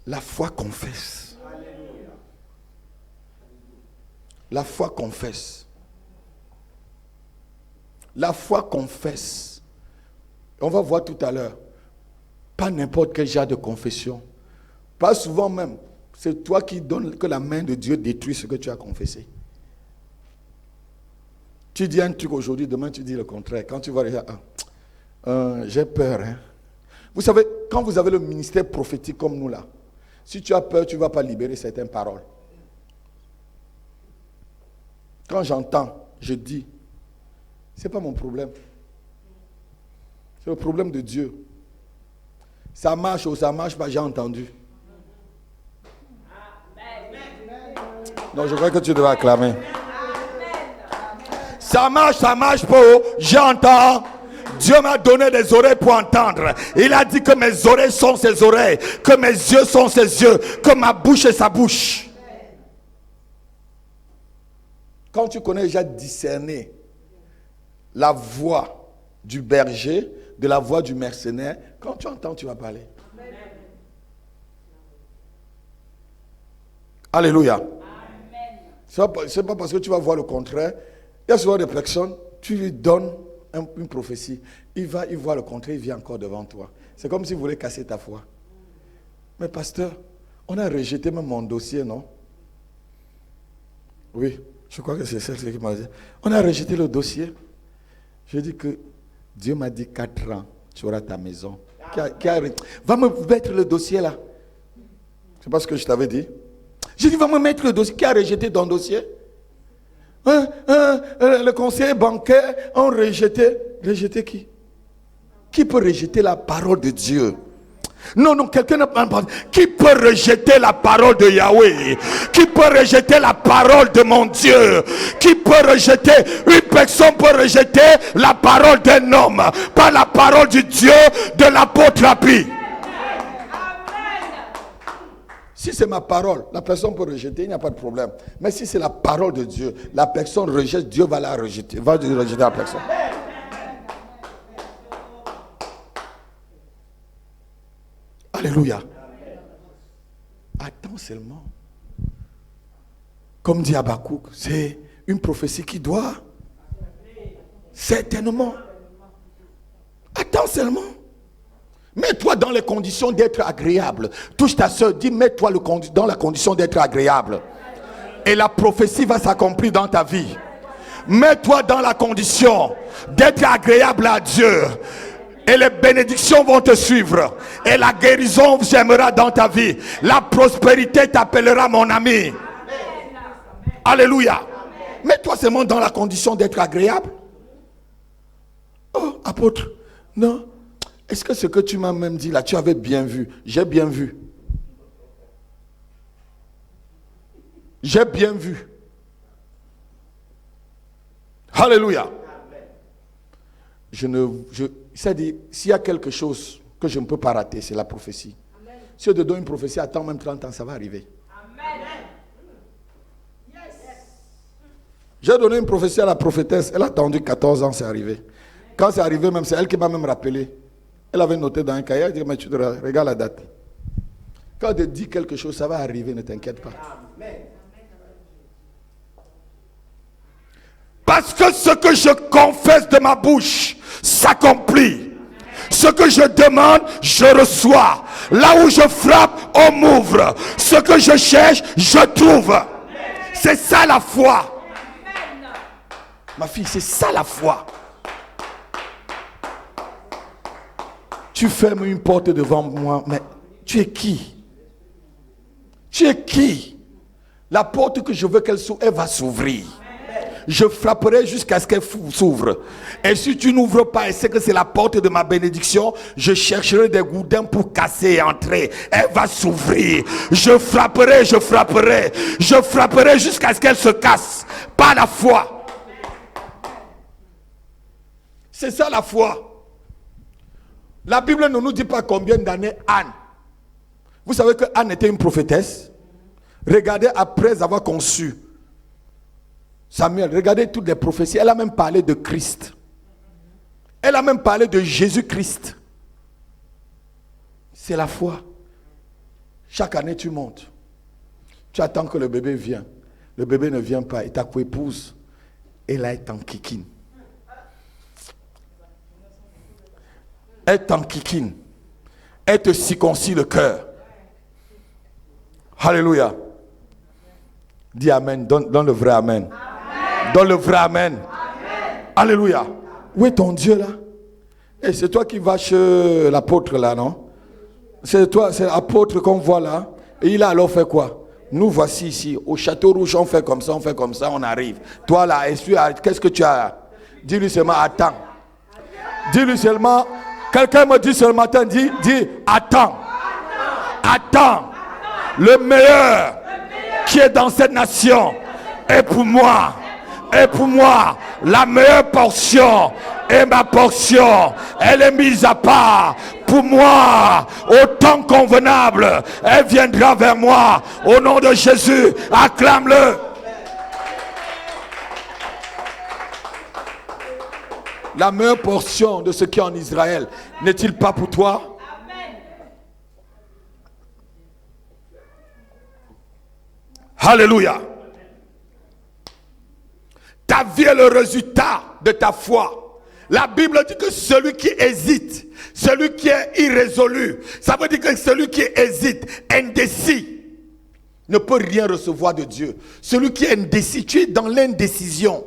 Speaker 2: La foi confesse. La foi confesse. La foi confesse. On va voir tout à l'heure. Pas n'importe quel genre de confession. Pas souvent même. C'est toi qui donnes que la main de Dieu détruit ce que tu as confessé. Tu dis un truc aujourd'hui, demain tu dis le contraire. Quand tu vas dire, j'ai peur. Hein. Vous savez, quand vous avez le ministère prophétique comme nous là, si tu as peur, tu ne vas pas libérer certaines paroles. Quand j'entends, je dis, ce n'est pas mon problème. C'est le problème de Dieu. Ça marche ou ça ne marche pas, j'ai entendu. Donc je crois que tu devrais acclamer. Ça marche pas, j'entends. Dieu m'a donné des oreilles pour entendre. Il a dit que mes oreilles sont ses oreilles, que mes yeux sont ses yeux, que ma bouche est sa bouche. Quand tu connais déjà discerner la voix du berger de la voix du mercenaire, quand tu entends, tu vas parler. Alléluia. Ce n'est pas parce que tu vas voir le contraire. Il y a souvent des personnes, tu lui donnes une prophétie. Il voit le contraire, il vient encore devant toi. C'est comme s'il voulait casser ta foi. Mais pasteur, on a rejeté même mon dossier, non? Oui, je crois que c'est ça qui m'a dit. On a rejeté le dossier. Je dis que Dieu m'a dit 4 ans, tu auras ta maison. Va me mettre le dossier là. C'est pas ce que je t'avais dit. J'ai dit, va me mettre le dossier. Qui a rejeté ton dossier? Le conseiller bancaire ont rejeté. Rejeté qui? Qui peut rejeter la parole de Dieu? Non, non, quelqu'un n'a pas entendu. Qui peut rejeter la parole de Yahweh? Qui peut rejeter la parole de mon Dieu? Qui peut rejeter? Une personne peut rejeter la parole d'un homme, pas la parole du Dieu de l'apôtre Rabbi. Si c'est ma parole, la personne peut rejeter, il n'y a pas de problème. Mais si c'est la parole de Dieu, la personne rejette, Dieu va la rejeter, va rejeter la personne. Alléluia. Attends seulement. Comme dit Habakkuk, c'est une prophétie qui doit certainement. Attends seulement. Mets-toi dans les conditions d'être agréable. Touche ta soeur, dis mets-toi dans la condition d'être agréable. Et la prophétie va s'accomplir dans ta vie. Mets-toi dans la condition d'être agréable à Dieu. Et les bénédictions vont te suivre. Et la guérison viendra dans ta vie. La prospérité t'appellera mon ami. Alléluia. Mets-toi seulement dans la condition d'être agréable. Oh, apôtre, non. Est-ce que ce que tu m'as même dit là, tu avais bien vu? J'ai bien vu. J'ai bien vu. Alléluia. C'est-à-dire, s'il y a quelque chose que je ne peux pas rater, c'est la prophétie. Amen. Si je te donne une prophétie, attends même 30 ans, ça va arriver. Amen. Yes. J'ai donné une prophétie à la prophétesse, elle a attendu 14 ans, c'est arrivé. Quand c'est arrivé, même c'est elle qui m'a même rappelé. Elle avait noté dans un cahier, elle dit, mais tu te regardes la date. Quand elle te dit quelque chose, ça va arriver, ne t'inquiète pas. Amen. Parce que ce que je confesse de ma bouche s'accomplit. Ce que je demande, je reçois. Là où je frappe, on m'ouvre. Ce que je cherche, je trouve. C'est ça la foi. Ma fille, c'est ça la foi. Tu fermes une porte devant moi, mais tu es qui? Tu es qui? La porte que je veux qu'elle s'ouvre, elle va s'ouvrir. Je frapperai jusqu'à ce qu'elle s'ouvre. Et si tu n'ouvres pas et sais que c'est la porte de ma bénédiction, je chercherai des goudins pour casser et entrer. Elle va s'ouvrir. Je frapperai, je frapperai. Je frapperai jusqu'à ce qu'elle se casse. Pas la foi. C'est ça la foi. La Bible ne nous dit pas combien d'années Anne. Vous savez que Anne était une prophétesse. Regardez après avoir conçu Samuel, regardez toutes les prophéties. Elle a même parlé de Christ. Elle a même parlé de Jésus-Christ. C'est la foi. Chaque année, tu montes. Tu attends que le bébé vienne. Le bébé ne vient pas. Et ta coépouse, elle est en kikine. Elle t'enquiquine. Elle te circoncis le cœur. Alléluia. Dis amen. Donne le vrai amen. Donne le vrai amen. Alléluia. Où est ton Dieu là? Et c'est toi qui vas chez l'apôtre là, non? C'est toi, c'est l'apôtre qu'on voit là. Et il a alors fait quoi? Nous voici ici, au Château Rouge, on fait comme ça, on arrive. Toi là, qu'est-ce que tu as? Dis-lui seulement, attends. Dis-lui seulement, quelqu'un me dit ce matin, dis, attends. Attends. Le meilleur qui est dans cette nation est pour moi. Et pour moi, la meilleure portion est ma portion. Elle est mise à part. Pour moi, au temps convenable, elle viendra vers moi. Au nom de Jésus, acclame-le. La meilleure portion de ce qui est en Israël, n'est-il pas pour toi? Alléluia. Ta vie est le résultat de ta foi. La Bible dit que celui qui hésite, celui qui est irrésolu, ça veut dire que celui qui hésite, indécis, ne peut rien recevoir de Dieu. Celui qui est indécis, tu es dans l'indécision.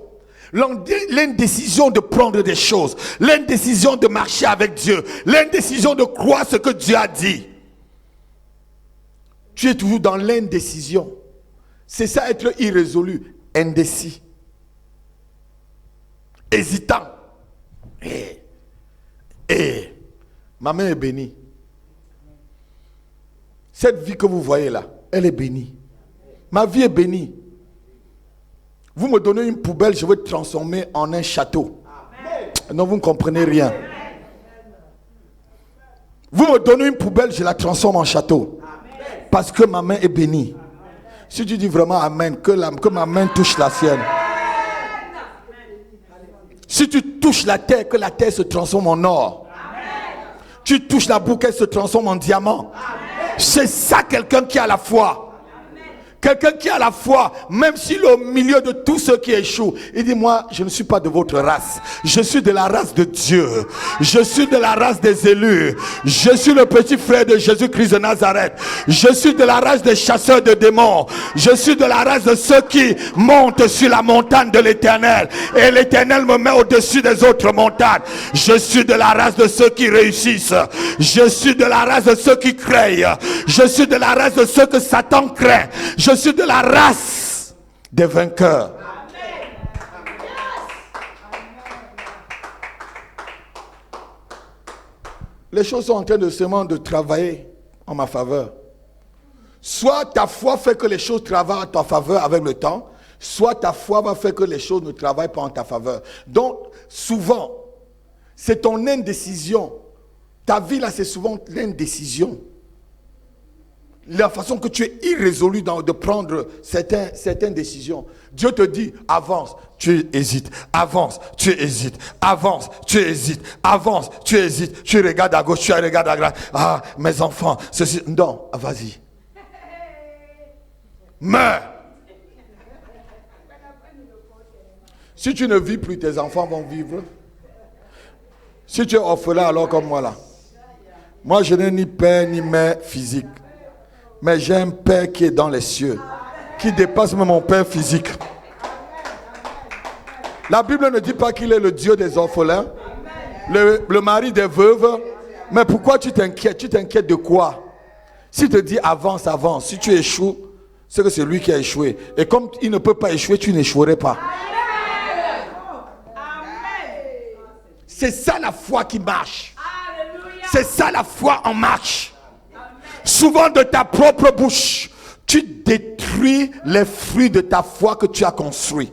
Speaker 2: L'indécision de prendre des choses, l'indécision de marcher avec Dieu, l'indécision de croire ce que Dieu a dit. Tu es toujours dans l'indécision. C'est ça être irrésolu, indécis. Hésitant. Ma main est bénie. Cette vie que vous voyez là, elle est bénie. Ma vie est bénie. Vous me donnez une poubelle, je vais transformer en un château. Non, vous ne comprenez rien. Vous me donnez une poubelle, je la transforme en château. Parce que ma main est bénie. Si tu dis vraiment amen, que ma main touche la sienne. Si tu touches la terre, que la terre se transforme en or. Tu touches la boucle, elle se transforme en diamant. C'est ça quelqu'un qui a la foi. Quelqu'un qui a la foi, même s'il est au milieu de tous ceux qui échouent, il dit, moi, je ne suis pas de votre race. Je suis de la race de Dieu. Je suis de la race des élus. Je suis le petit frère de Jésus-Christ de Nazareth. Je suis de la race des chasseurs de démons. Je suis de la race de ceux qui montent sur la montagne de l'Éternel. Et l'Éternel me met au-dessus des autres montagnes. Je suis de la race de ceux qui réussissent. Je suis de la race de ceux qui craignent. Je suis de la race de ceux que Satan craint. Je suis de la race des vainqueurs. Les choses sont en train de seulement de travailler en ma faveur. Soit ta foi fait que les choses travaillent en ta faveur avec le temps, soit ta foi va faire que les choses ne travaillent pas en ta faveur. Donc, souvent, c'est ton indécision. Ta vie là, c'est souvent l'indécision. La façon que tu es irrésolu de prendre certaines décisions. Dieu te dit, avance, tu hésites, avance, tu hésites, avance, tu hésites, avance, tu hésites, tu regardes à gauche, tu regardes à droite. Ah, mes enfants, ceci, non, vas-y. Meurs. Si tu ne vis plus, tes enfants vont vivre. Si tu es orphelin, alors comme moi là. Moi, je n'ai ni père ni mère physique. Mais j'ai un père qui est dans les cieux, qui dépasse même mon père physique. La Bible ne dit pas qu'il est le Dieu des orphelins, le mari des veuves. Mais pourquoi tu t'inquiètes? Tu t'inquiètes de quoi? S'il te dit avance, avance, si tu échoues, c'est que c'est lui qui a échoué. Et comme il ne peut pas échouer, tu n'échouerais pas. C'est ça la foi qui marche. C'est ça la foi en marche. Souvent de ta propre bouche, tu détruis les fruits de ta foi que tu as construit.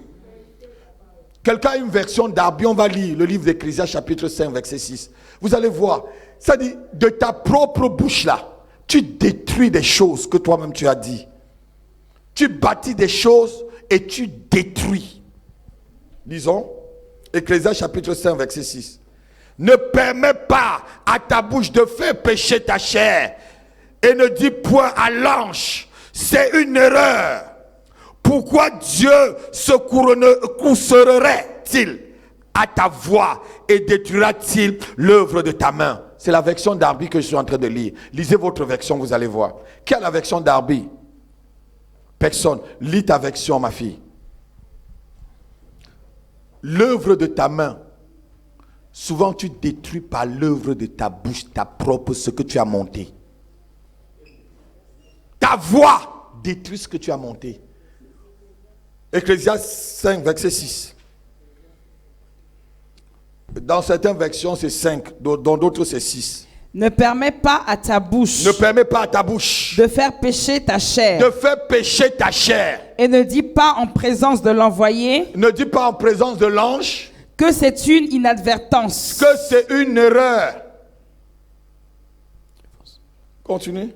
Speaker 2: Quelqu'un a une version d'Arbi, on va lire le livre d'Ecclésiaste chapitre 5 verset 6. Vous allez voir, ça dit de ta propre bouche là, tu détruis des choses que toi-même tu as dit. Tu bâtis des choses et tu détruis. Lisons, Ecclésiaste chapitre 5 verset 6. Ne permets pas à ta bouche de faire pécher ta chair. Et ne dis point à l'ange, c'est une erreur. Pourquoi Dieu se couronnerait-il à ta voix et détruira-t-il l'œuvre de ta main? C'est la version d'Arbi que je suis en train de lire. Lisez votre version, vous allez voir. Quelle est la version d'Arbi? Personne. Lis ta version, ma fille. L'œuvre de ta main. Souvent, tu détruis par l'œuvre de ta bouche, ta propre, ce que tu as monté. Ta voix détruit ce que tu as monté. Ecclésiaste 5, verset 6. Dans certaines versions, c'est 5. Dans d'autres, c'est 6.
Speaker 1: Ne permets pas à ta bouche.
Speaker 2: Ne permets pas à ta bouche.
Speaker 1: De faire pécher ta chair.
Speaker 2: De faire pécher ta chair.
Speaker 1: Et ne dis pas en présence de l'envoyé.
Speaker 2: Ne dis pas en présence de l'ange.
Speaker 1: Que c'est une inadvertance.
Speaker 2: Que c'est une erreur. Continue.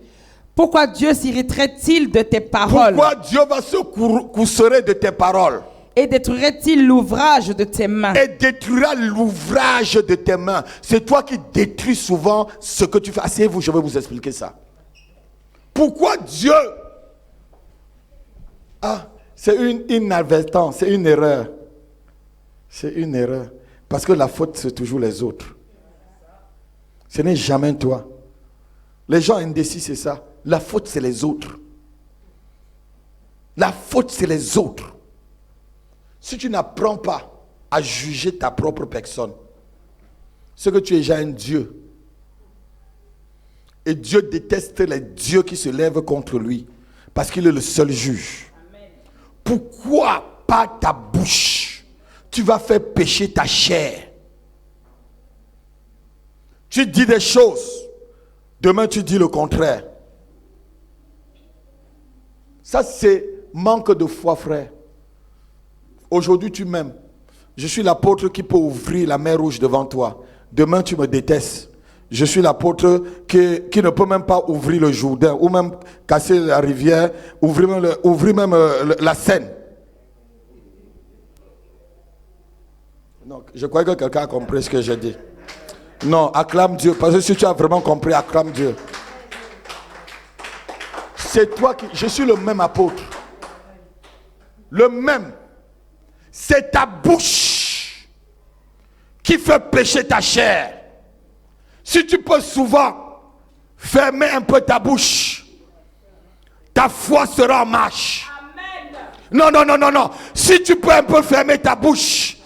Speaker 1: Pourquoi Dieu s'irriterait-il de tes paroles?
Speaker 2: Pourquoi Dieu va se courroucer de tes paroles?
Speaker 1: Et détruirait-il l'ouvrage de tes mains?
Speaker 2: Et détruira l'ouvrage de tes mains. C'est toi qui détruis souvent ce que tu fais. Asseyez-vous, je vais vous expliquer ça. Pourquoi Dieu... Ah, c'est une inadvertance, c'est une erreur. C'est une erreur. Parce que la faute, c'est toujours les autres. Ce n'est jamais toi. Les gens indécis, c'est ça. La faute, c'est les autres. La faute, c'est les autres. Si tu n'apprends pas à juger ta propre personne, c'est que tu es déjà un Dieu. Et Dieu déteste les dieux qui se lèvent contre lui, parce qu'il est le seul juge. Amen. Pourquoi par ta bouche, tu vas faire pécher ta chair? Tu dis des choses, demain tu dis le contraire. Ça, c'est manque de foi, frère. Aujourd'hui, tu m'aimes. Je suis l'apôtre qui peut ouvrir la mer Rouge devant toi. Demain, tu me détestes. Je suis l'apôtre qui ne peut même pas ouvrir le Jourdain ou même casser la rivière, ouvrir même la Seine. Donc, je crois que quelqu'un a compris ce que j'ai dit. Non, acclame Dieu. Parce que si tu as vraiment compris, acclame Dieu. C'est toi qui... Je suis le même apôtre. Le même. C'est ta bouche qui fait pécher ta chair. Si tu peux souvent fermer un peu ta bouche, ta foi sera en marche. Non. Si tu peux un peu fermer ta bouche,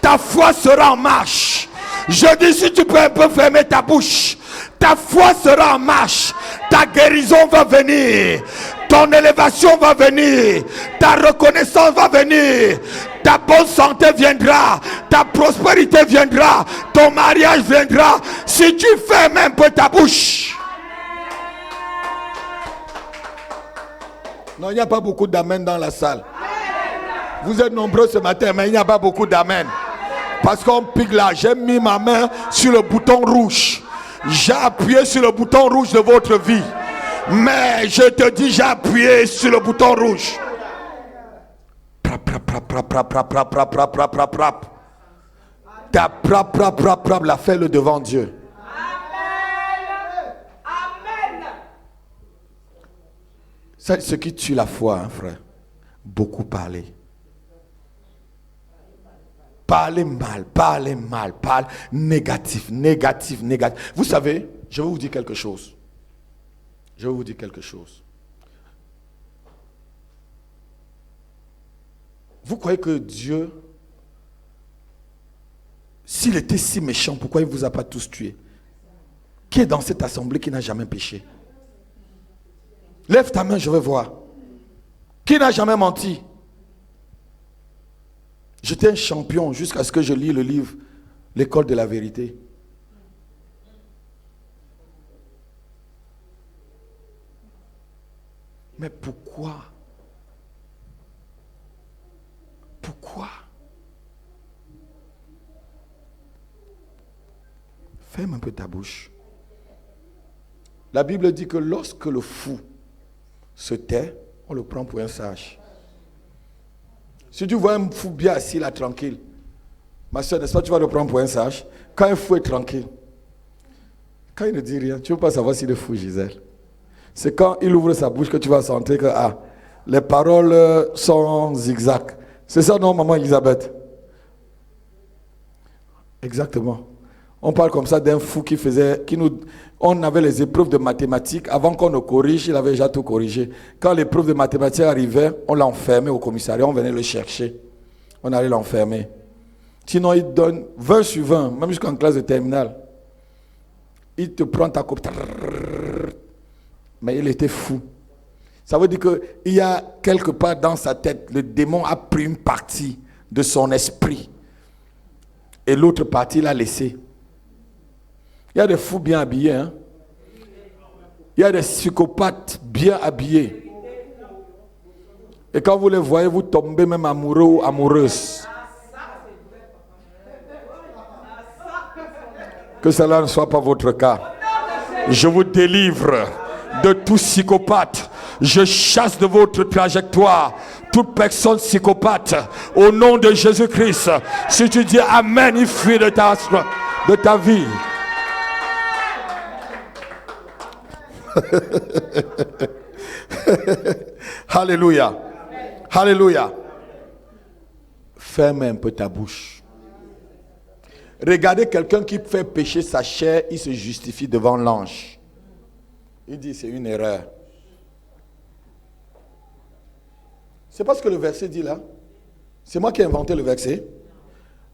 Speaker 2: ta foi sera en marche. Je dis, si tu peux un peu fermer ta bouche, ta foi sera en marche. Ta guérison va venir. Ton élévation va venir. Ta reconnaissance va venir. Ta bonne santé viendra. Ta prospérité viendra. Ton mariage viendra. Si tu fermes un peu ta bouche. Non, il n'y a pas beaucoup d'amen dans la salle. Vous êtes nombreux ce matin, mais il n'y a pas beaucoup d'amen. Parce qu'on pique là. J'ai mis ma main sur le bouton rouge. J'ai appuyé sur le bouton rouge de votre vie. Mais je te dis, j'ai appuyé sur le bouton rouge. La fais-le devant Dieu.
Speaker 1: Amen.
Speaker 2: C'est ce qui tue la foi, hein, frère. Beaucoup parler. Parler mal, parler négatif. Vous savez, je vais vous dire quelque chose. Vous croyez que Dieu, s'il était si méchant, pourquoi il ne vous a pas tous tués? Qui est dans cette assemblée qui n'a jamais péché? Lève ta main, je vais voir. Qui n'a jamais menti? J'étais un champion jusqu'à ce que je lis le livre L'école de la vérité. Mais pourquoi? Ferme un peu ta bouche. La Bible dit que lorsque le fou se tait, on le prend pour un sage. Si tu vois un fou bien assis là, tranquille, ma soeur, n'est-ce pas, tu vas le prendre pour un sage? Quand un fou est tranquille, quand il ne dit rien, tu ne veux pas savoir s'il est fou, Gisèle. C'est quand il ouvre sa bouche que tu vas sentir que les paroles sont zigzag. C'est ça, non, maman Elisabeth? Exactement. On parle comme ça d'un fou on avait les épreuves de mathématiques. Avant qu'on ne corrige, il avait déjà tout corrigé. Quand l'épreuve de mathématiques arrivait, on l'enfermait au commissariat, on venait le chercher. On allait l'enfermer. Sinon, il donne 20 sur 20, même jusqu'en classe de terminale. Il te prend ta copie. Mais il était fou. Ça veut dire qu'il y a quelque part dans sa tête, le démon a pris une partie de son esprit. Et l'autre partie l'a laissé. Il y a des fous bien habillés. Hein? Il y a des psychopathes bien habillés. Et quand vous les voyez, vous tombez même amoureux ou amoureuse. Que cela ne soit pas votre cas. Je vous délivre de tout psychopathe. Je chasse de votre trajectoire toute personne psychopathe au nom de Jésus-Christ. Si tu dis Amen, il fuit de ta vie. Alléluia. Alléluia. Ferme un peu ta bouche. Regardez quelqu'un qui fait pécher sa chair, il se justifie devant l'ange. Il dit c'est une erreur. C'est pas ce que le verset dit là. C'est moi qui ai inventé le verset.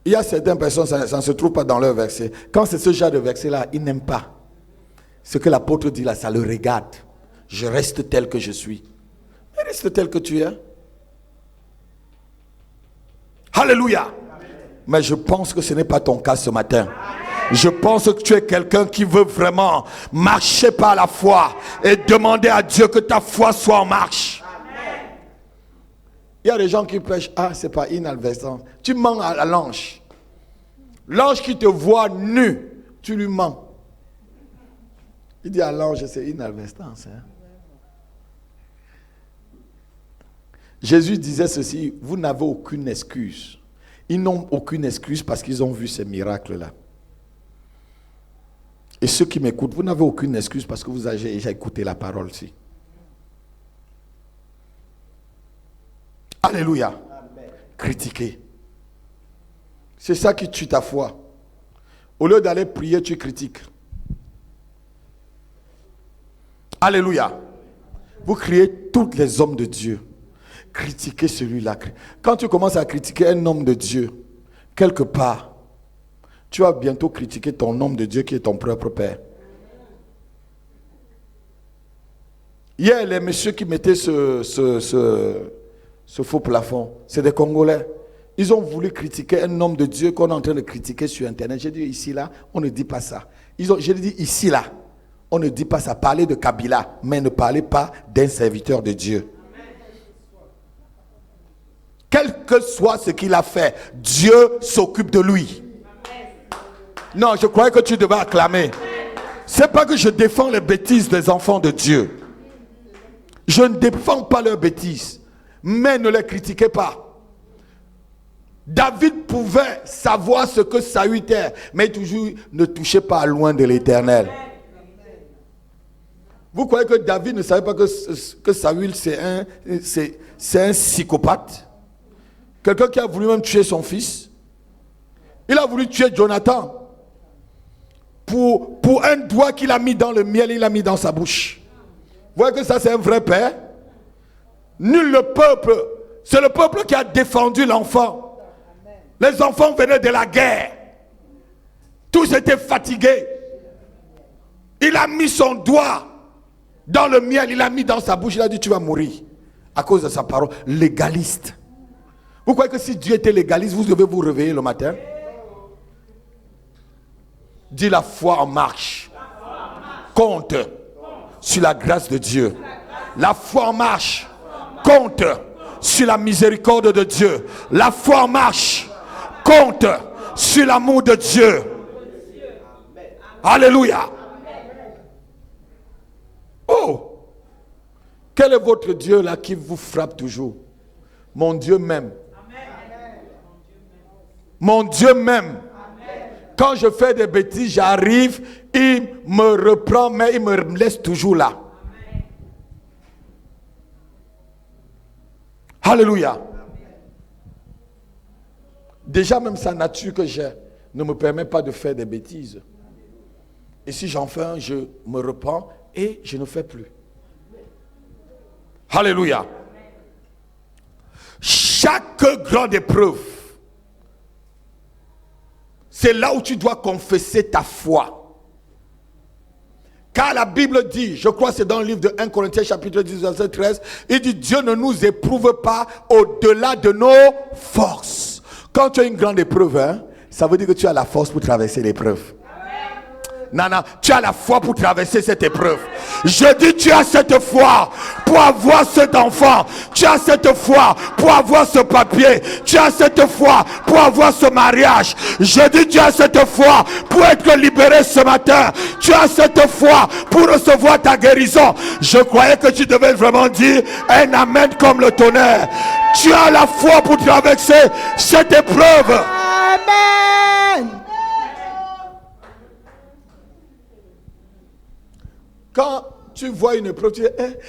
Speaker 2: Il y a certaines personnes, ça ne se trouve pas dans leur verset. Quand c'est ce genre de verset là, ils n'aiment pas. Ce que l'apôtre dit là, ça le regarde. Je reste tel que je suis. Mais reste tel que tu es. Alléluia. Mais je pense que ce n'est pas ton cas ce matin. Je pense que tu es quelqu'un qui veut vraiment marcher par la foi et demander à Dieu que ta foi soit en marche. Il y a des gens qui prêchent, ah, c'est pas inadvertance. Tu mens à l'ange. L'ange qui te voit nu, tu lui mens. Il dit à l'ange, c'est inadvertance. Hein? Jésus disait ceci, vous n'avez aucune excuse. Ils n'ont aucune excuse parce qu'ils ont vu ces miracles-là. Et ceux qui m'écoutent, vous n'avez aucune excuse parce que vous avez déjà écouté la parole-ci. Alléluia. Amen. Critiquer. C'est ça qui tue ta foi. Au lieu d'aller prier, tu critiques. Alléluia. Vous criez tous les hommes de Dieu. Critiquez celui-là. Quand tu commences à critiquer un homme de Dieu, quelque part, tu vas bientôt critiquer ton homme de Dieu qui est ton propre père. Hier, les messieurs qui mettaient ce faux plafond, c'est des Congolais. Ils ont voulu critiquer un homme de Dieu qu'on est en train de critiquer sur Internet. J'ai dit ici, là, on ne dit pas ça. J'ai dit ici, là, on ne dit pas ça. Parlez de Kabila, mais ne parlez pas d'un serviteur de Dieu. Quel que soit ce qu'il a fait, Dieu s'occupe de lui. Non, je croyais que tu devais acclamer. C'est pas que je défends les bêtises des enfants de Dieu. Je ne défends pas leurs bêtises, mais ne les critiquez pas. David pouvait savoir ce que Saül était, mais toujours ne touchez pas loin de l'Éternel. Vous croyez que David ne savait pas que Saül c'est un psychopathe? Quelqu'un qui a voulu même tuer son fils. Il a voulu tuer Jonathan. Pour un doigt qu'il a mis dans le miel, il a mis dans sa bouche. Vous voyez que ça c'est un vrai père? Nul le peuple, c'est le peuple qui a défendu l'enfant. Les enfants venaient de la guerre. Tous étaient fatigués. Il a mis son doigt dans le miel, il a mis dans sa bouche, il a dit tu vas mourir. À cause de sa parole, légaliste. Vous croyez que si Dieu était légaliste, vous devez vous réveiller le matin? Dis la foi en marche. Compte sur la grâce de Dieu. La foi en marche. Compte sur la miséricorde de Dieu. La foi en marche. Compte sur l'amour de Dieu. Alléluia. Oh, quel est votre Dieu là qui vous frappe toujours? Mon Dieu m'aime. Mon Dieu m'aime. Quand je fais des bêtises, j'arrive, il me reprend, mais il me laisse toujours là. Alléluia. Déjà même sa nature que j'ai ne me permet pas de faire des bêtises. Et si j'en fais un, je me reprends et je ne fais plus. Alléluia. Chaque grande épreuve, c'est là où tu dois confesser ta foi. Car la Bible dit, je crois que c'est dans le livre de 1 Corinthiens chapitre 10 verset 13, il dit Dieu ne nous éprouve pas au-delà de nos forces. Quand tu as une grande épreuve, hein, ça veut dire que tu as la force pour traverser l'épreuve. Non, tu as la foi pour traverser cette épreuve. Je dis, tu as cette foi pour avoir cet enfant. Tu as cette foi pour avoir ce papier. Tu as cette foi pour avoir ce mariage. Je dis, tu as cette foi pour être libéré ce matin. Tu as cette foi pour recevoir ta guérison. Je croyais que tu devais vraiment dire un amen comme le tonnerre. Tu as la foi pour traverser cette épreuve.
Speaker 1: Amen.
Speaker 2: Quand tu vois une épreuve, tu dis,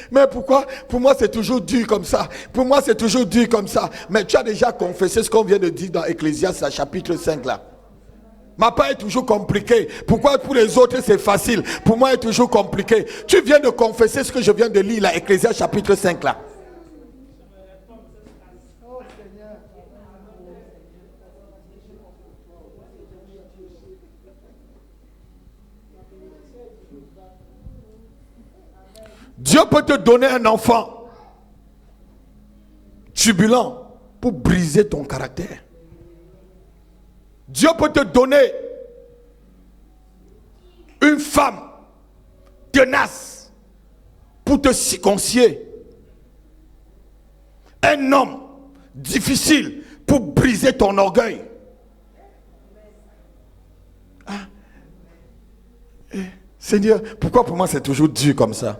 Speaker 2: mais pourquoi? Pour moi, c'est toujours dur comme ça. Pour moi, c'est toujours dur comme ça. Mais tu as déjà confessé ce qu'on vient de dire dans Ecclésiaste, chapitre 5 là. Ma part est toujours compliqué. Pourquoi pour les autres c'est facile? Pour moi, c'est toujours compliqué. Tu viens de confesser ce que je viens de lire là, Ecclésiaste chapitre 5 là. Dieu peut te donner un enfant turbulent pour briser ton caractère. Dieu peut te donner une femme tenace pour te circoncier. Un homme difficile pour briser ton orgueil. Seigneur, pourquoi pour moi c'est toujours dur comme ça?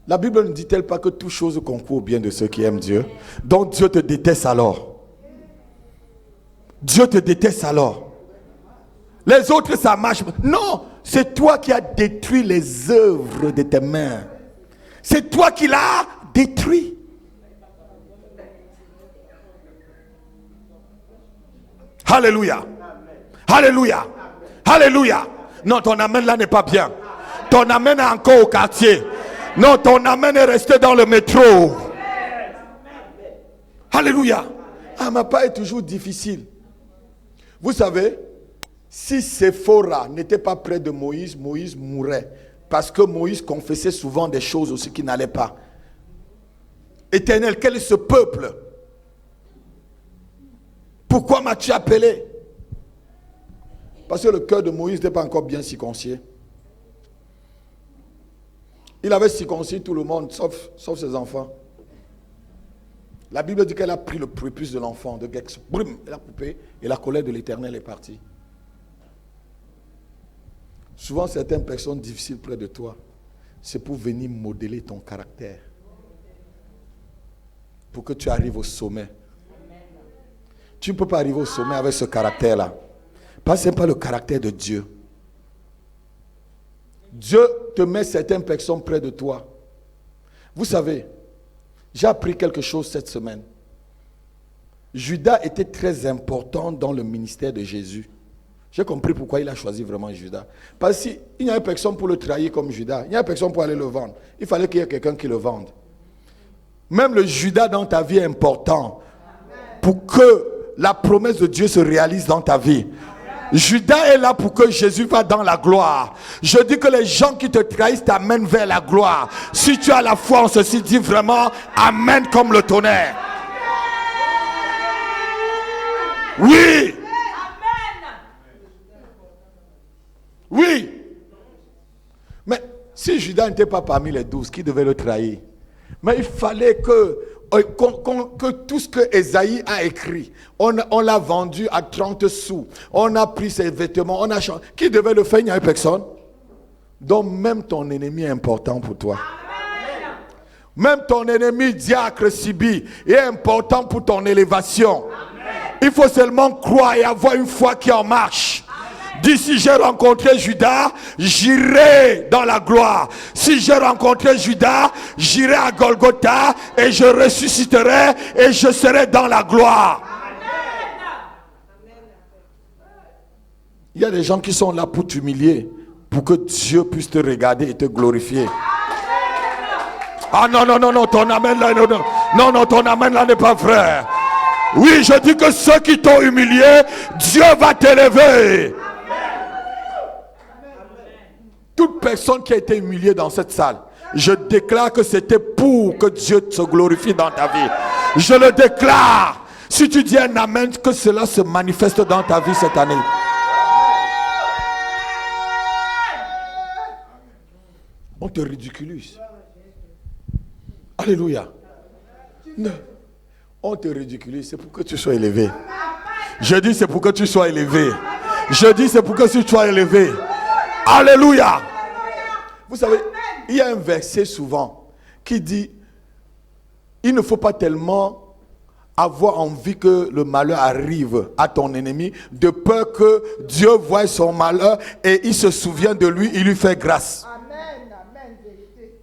Speaker 2: La Bible ne dit-elle pas que toute chose concourt au bien de ceux qui aiment Dieu? Donc Dieu te déteste alors. Dieu te déteste alors. Les autres ça marche. Non, c'est toi qui as détruit les œuvres de tes mains. C'est toi qui l'as détruit. Alléluia. Alléluia. Alléluia. Non, ton amen là n'est pas bien. Ton amen est encore au quartier. Non, ton amen est resté dans le métro. Alléluia. Ma part est toujours difficile. Vous savez, si Séphora n'était pas près de Moïse, Moïse mourrait. Parce que Moïse confessait souvent des choses aussi qui n'allaient pas. Éternel, quel est ce peuple? Pourquoi m'as-tu appelé? Parce que le cœur de Moïse n'était pas encore bien circoncis. Il avait circoncis tout le monde, sauf ses enfants. La Bible dit qu'elle a pris le prépuce de l'enfant, de Gex. Boum, elle a coupé et la colère de l'Éternel est partie. Souvent, certaines personnes difficiles près de toi, c'est pour venir modeler ton caractère. Pour que tu arrives au sommet. Tu ne peux pas arriver au sommet avec ce caractère-là. Parce que ce n'est pas le caractère de Dieu. Dieu te met certaines personnes près de toi. Vous savez, j'ai appris quelque chose cette semaine. Judas était très important dans le ministère de Jésus. J'ai compris pourquoi il a choisi vraiment Judas. Parce qu'il n'y avait personne pour le trahir comme Judas. Il n'y avait personne pour aller le vendre. Il fallait qu'il y ait quelqu'un qui le vende. Même le Judas dans ta vie est important pour que la promesse de Dieu se réalise dans ta vie. Judas est là pour que Jésus va dans la gloire. Je dis que les gens qui te trahissent t'amènent vers la gloire. Si tu as la foi en ceci, dis vraiment Amen comme le tonnerre. Oui. Oui. Mais si Judas n'était pas parmi les 12, qui devait le trahir? Mais il fallait que tout ce que Ésaïe a écrit, on l'a vendu à 30 sous. On a pris ses vêtements, on a changé. Qui devait le faire? Il n'y avait personne. Donc même ton ennemi est important pour toi. Amen. Même ton ennemi, diacre Sibi, est important pour ton élévation. Amen. Il faut seulement croire et avoir une foi qui en marche. D'ici j'ai rencontré Judas, j'irai dans la gloire. Si j'ai rencontré Judas, j'irai à Golgotha et je ressusciterai et je serai dans la gloire. Amen. Il y a des gens qui sont là pour t'humilier, pour que Dieu puisse te regarder et te glorifier. Ah non, ton amen là, non, ton amen là n'est pas vrai. Oui, je dis que ceux qui t'ont humilié, Dieu va t'élever. Toute personne qui a été humiliée dans cette salle, je déclare que c'était pour que Dieu se glorifie dans ta vie. Je le déclare. Si tu dis un amen, que cela se manifeste dans ta vie cette année. On te ridiculise. Alléluia. Non. On te ridiculise, c'est pour que tu sois élevé. Je dis c'est pour que tu sois élevé. Je dis c'est pour que tu sois élevé. Alléluia. Vous savez, il y a un verset souvent qui dit il ne faut pas tellement avoir envie que le malheur arrive à ton ennemi, de peur que Dieu voie son malheur et il se souvient de lui, il lui fait grâce.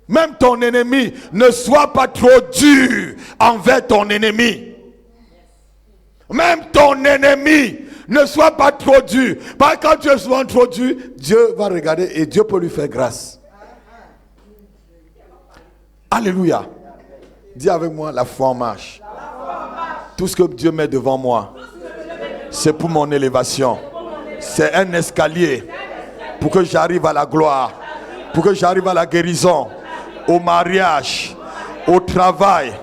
Speaker 2: Même ton ennemi, ne sois pas trop dur envers ton ennemi. Même ton ennemi, ne sois pas trop dur. Parce que quand tu es souvent trop dur, Dieu va regarder et Dieu peut lui faire grâce. Alléluia. Dis avec moi, la foi en marche. Tout ce que Dieu met devant moi, c'est pour mon élévation. C'est un escalier pour que j'arrive à la gloire, pour que j'arrive à la guérison, au mariage, au travail,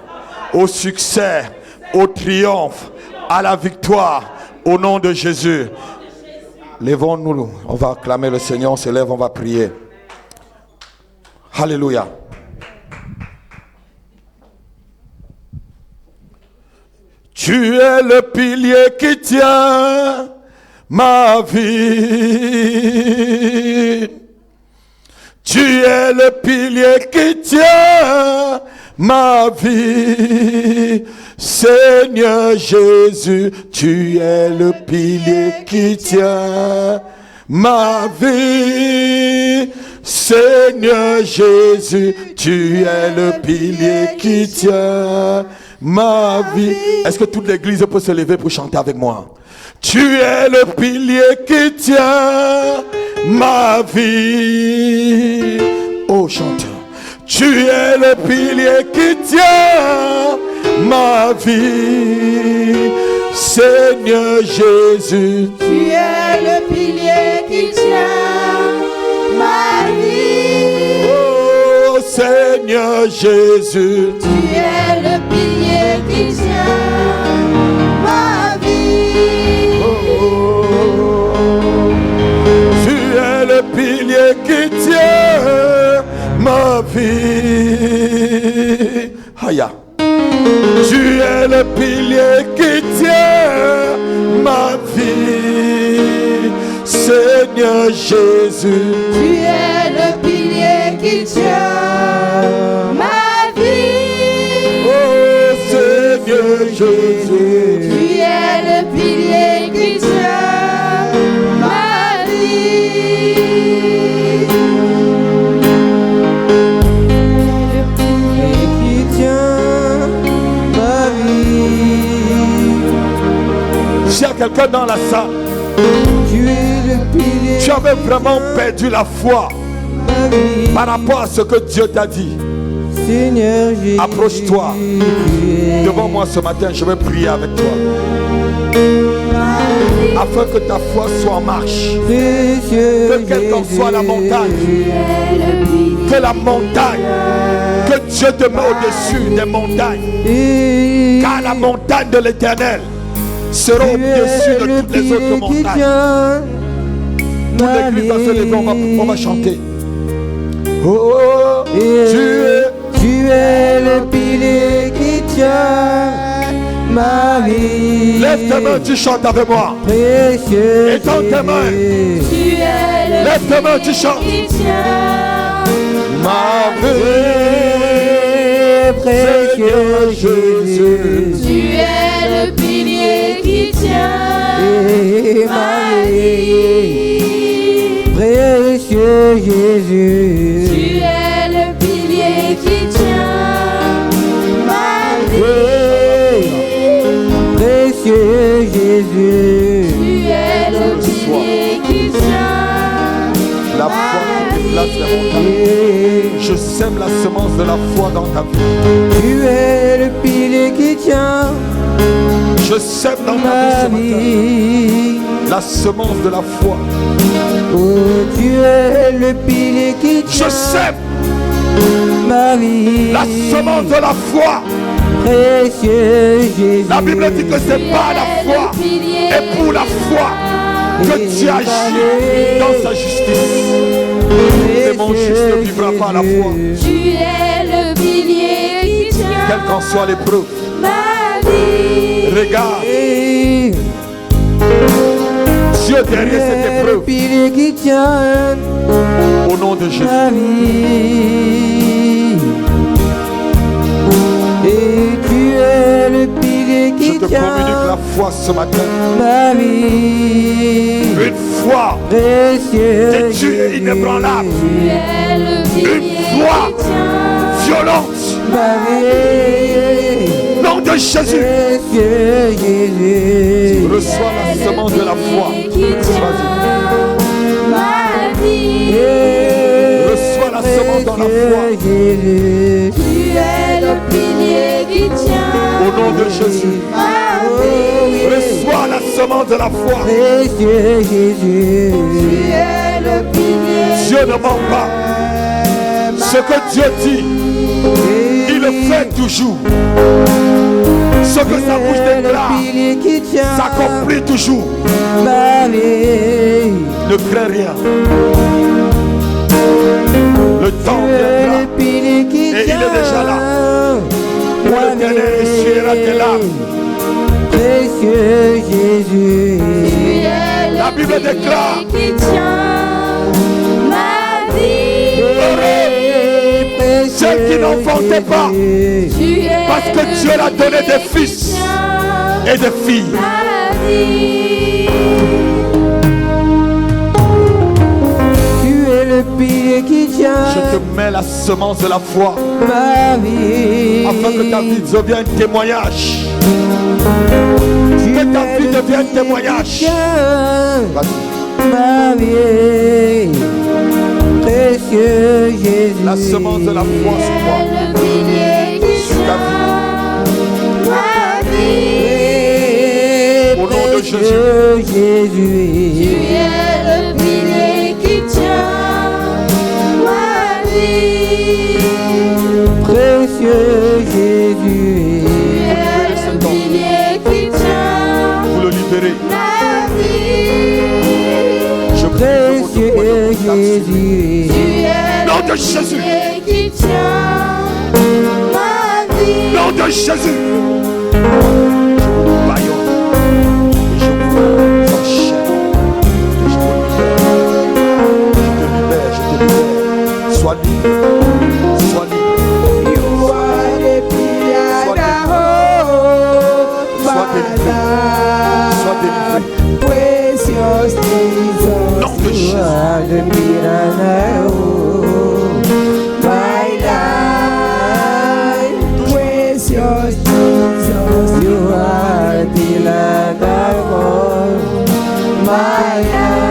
Speaker 2: au succès, au triomphe, à la victoire, au nom de Jésus. Lèvons-nous, on va acclamer le Seigneur, on se lève, on va prier. Alléluia. Tu es le pilier qui tient ma vie. Tu es le pilier qui tient ma vie. Seigneur Jésus, tu es le pilier qui tient ma vie. Seigneur Jésus, tu es le pilier qui tient ma vie. Est-ce que toute l'église peut se lever pour chanter avec moi? Tu es le pilier qui tient ma vie. Oh, chanteur. Tu es le pilier qui tient ma vie. Seigneur Jésus,
Speaker 1: tu es le pilier qui tient ma vie.
Speaker 2: Oh, Seigneur Jésus,
Speaker 1: tu es le pilier qui tient ma vie.
Speaker 2: Tu es le pilier qui tient ma vie. Aya. Tu es le pilier qui tient ma vie. Seigneur Jésus,
Speaker 1: tu es le pilier qui tient ma vie.
Speaker 2: Oh, Seigneur Jésus,
Speaker 1: tu es le pilier qui tient ma vie. Le pilier qui tient ma vie.
Speaker 2: s'il y a quelqu'un dans la salle,
Speaker 1: Tu es le pilier.
Speaker 2: tu avais vraiment perdu la foi par rapport à ce que Dieu t'a dit.
Speaker 1: Seigneur Jésus,
Speaker 2: Approche-toi devant moi ce matin, je vais prier avec toi. Afin que ta foi soit en marche. Que quelle qu'en soit la montagne, que la montagne, que Dieu te met au-dessus des montagnes. Car la montagne de l'Éternel sera au-dessus de toutes les autres montagnes. Toute l'église va se lever, on va chanter. Oh,
Speaker 1: tu es le pilier qui tient ma vie.
Speaker 2: Lève tes mains, tu chantes avec moi.
Speaker 1: Précieux
Speaker 2: Étends tes mains.
Speaker 1: Tu es le
Speaker 2: Lève tes mains, tu chantes.
Speaker 1: qui tient
Speaker 2: Ma vie,
Speaker 1: précieux
Speaker 2: Jésus.
Speaker 1: Tu es le pilier qui tient ma vie. Précieux Jésus. Tu es le pilier qui tient ma vie. Précieux Jésus. Tu es le pilier qui tient
Speaker 2: La foi qui déplace les montagnes. Je sème la semence de la foi dans ta vie.
Speaker 1: Tu es le pilier qui tient
Speaker 2: Je sème dans ta vie ce matin la semence de la foi.
Speaker 1: Oh, tu es le pilier qui tient
Speaker 2: Je sème
Speaker 1: ma vie.
Speaker 2: la semence de la foi.
Speaker 1: Précieux Jésus.
Speaker 2: La Bible dit que c'est par la foi et pour la foi que Dieu agit dans sa justice. Et mon juste ne vivra pas à la foi.
Speaker 1: Tu es le pilier qui tient
Speaker 2: Quelle qu'en soit l'épreuve,
Speaker 1: ma vie.
Speaker 2: regarde Dieu derrière cette
Speaker 1: Le
Speaker 2: épreuve.
Speaker 1: pilier qui tient
Speaker 2: Au nom de Jésus.
Speaker 1: ma vie. Et tu es le pilier
Speaker 2: Je
Speaker 1: qui
Speaker 2: te
Speaker 1: tient
Speaker 2: communique la foi ce matin.
Speaker 1: ma vie.
Speaker 2: Une foi
Speaker 1: Précieux
Speaker 2: têtue et inébranlable.
Speaker 1: Tu es le pilier
Speaker 2: Une foi
Speaker 1: qui tient
Speaker 2: violente.
Speaker 1: ma vie.
Speaker 2: Nom de Jésus.
Speaker 1: Précieux Jésus.
Speaker 2: Reçois la semence de la foi. Vas-y.
Speaker 1: Ma vie.
Speaker 2: Reçois la semence dans la foi.
Speaker 1: Jésus. Tu es le pilier qui tient
Speaker 2: Au nom de Jésus.
Speaker 1: ma vie.
Speaker 2: Reçois la semence de la foi.
Speaker 1: Précieux Jésus. Tu es le pilier.
Speaker 2: Dieu ne ment pas. Ce que Dieu dit, il le fait toujours. Ce que sa bouche déclare s'accomplit toujours. Ne crains rien. Le temps viendra et il est déjà là. Où l'Éternel essuiera tes larmes
Speaker 3: précieux Jésus.
Speaker 2: La Bible déclare
Speaker 1: qui tient ma vie.
Speaker 2: ceux qui n'enfantaient pas, parce que Dieu l'a donné des fils et des filles.
Speaker 3: Tu es le pilier qui tient.
Speaker 2: Je te mets la semence de la foi,
Speaker 3: ma vie,
Speaker 2: afin que ta vie devienne un témoignage. Que ta vie devienne un témoignage.
Speaker 3: Ma vie, précieux Jésus.
Speaker 2: La semence de la foi sur moi, sur ta vie. Au nom de Jésus.
Speaker 3: Tu
Speaker 1: es le pilier qui tient ma vie.
Speaker 3: Précieux Jésus.
Speaker 1: Tu es le pilier qui tient
Speaker 2: Vous le libérez.
Speaker 1: ma vie.
Speaker 2: Je prie que
Speaker 3: Jésus.
Speaker 1: Tu es
Speaker 2: nom de
Speaker 1: le
Speaker 2: Jésus.
Speaker 1: pilier qui tient ma vie.
Speaker 2: Nom de Jésus. Baillonne. Et je vous enchaîne. Et je vous libère. Je te libère. Sois libre. Sois libre.
Speaker 1: You are the pillar that holds my life.
Speaker 2: Sois délivré.
Speaker 1: Precious Jesus.
Speaker 2: Nom de Jésus.
Speaker 3: The pillar
Speaker 1: My life. Precious Jesus.
Speaker 3: You are the pillar that holds my life.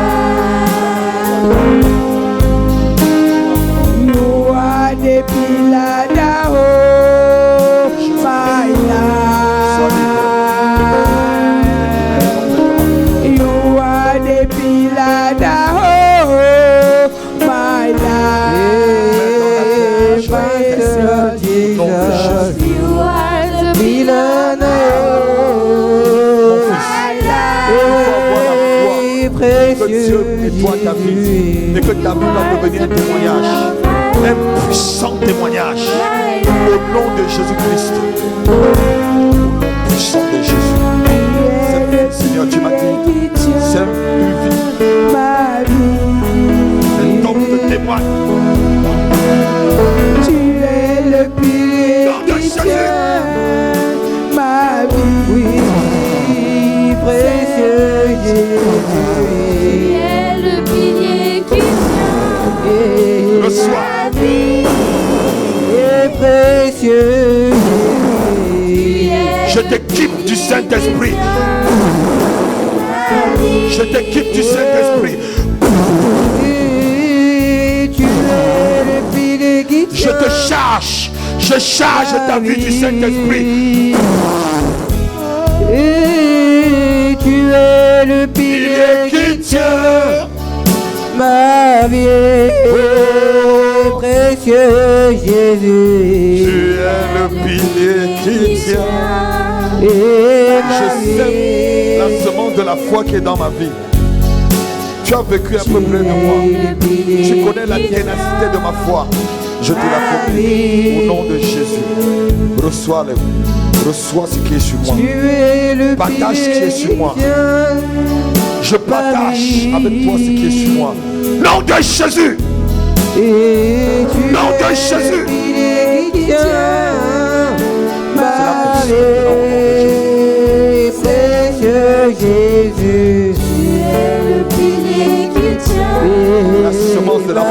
Speaker 1: You are the pillar that holds my life. You are the pillar that holds my life.
Speaker 3: Precious Jesus.
Speaker 1: You are the
Speaker 3: Pillar that holds
Speaker 1: my life.
Speaker 2: Que Dieu nettoie ta vie et que ta vie va devenir un témoignage, un puissant témoignage au nom de Jésus-Christ. Au nom puissant de Jésus. Seigneur, tu m'as dit, c'est une vie. Le temps de témoigne.
Speaker 1: Tu es le pilier
Speaker 2: Nom de
Speaker 1: qui
Speaker 2: Jésus.
Speaker 1: tient ma vie.
Speaker 3: Oui, précieux Jésus.
Speaker 1: Tu es le pilier qui tient
Speaker 2: Reçois.
Speaker 1: ma vie.
Speaker 3: Et précieux
Speaker 1: Tu es
Speaker 2: Je t'équipe du Saint-Esprit. Je t'équipe du Saint-Esprit.
Speaker 3: Jésus. Tu es le pilier qui
Speaker 2: Je
Speaker 3: tient.
Speaker 2: te charge. Je charge ta vie du Saint-Esprit.
Speaker 3: Et tu es le pilier
Speaker 2: qui tient
Speaker 3: ma vie. Précieux Jésus.
Speaker 2: Tu es le pilier qui tient.
Speaker 3: Et
Speaker 2: Je
Speaker 3: ma
Speaker 2: sème
Speaker 3: vie.
Speaker 2: la semence de la foi qui est dans ma vie. Tu as vécu un peu près de moi. Tu connais la ténacité de ma foi. Je te la confie au nom de Jésus. Reçois-le. Reçois ce qui est sur moi.
Speaker 3: Tu es le
Speaker 2: Partage ce qui est sur moi.
Speaker 3: pilier
Speaker 2: Je partage avec toi ce qui est sur moi. Nom de Jésus.
Speaker 3: et tu
Speaker 2: Nom de
Speaker 3: es
Speaker 2: Jésus.
Speaker 3: le pilier qui tient ma
Speaker 2: C'est
Speaker 3: vie. Précieux Jésus.
Speaker 1: Tu es le pilier qui tient
Speaker 2: La semence de la foi.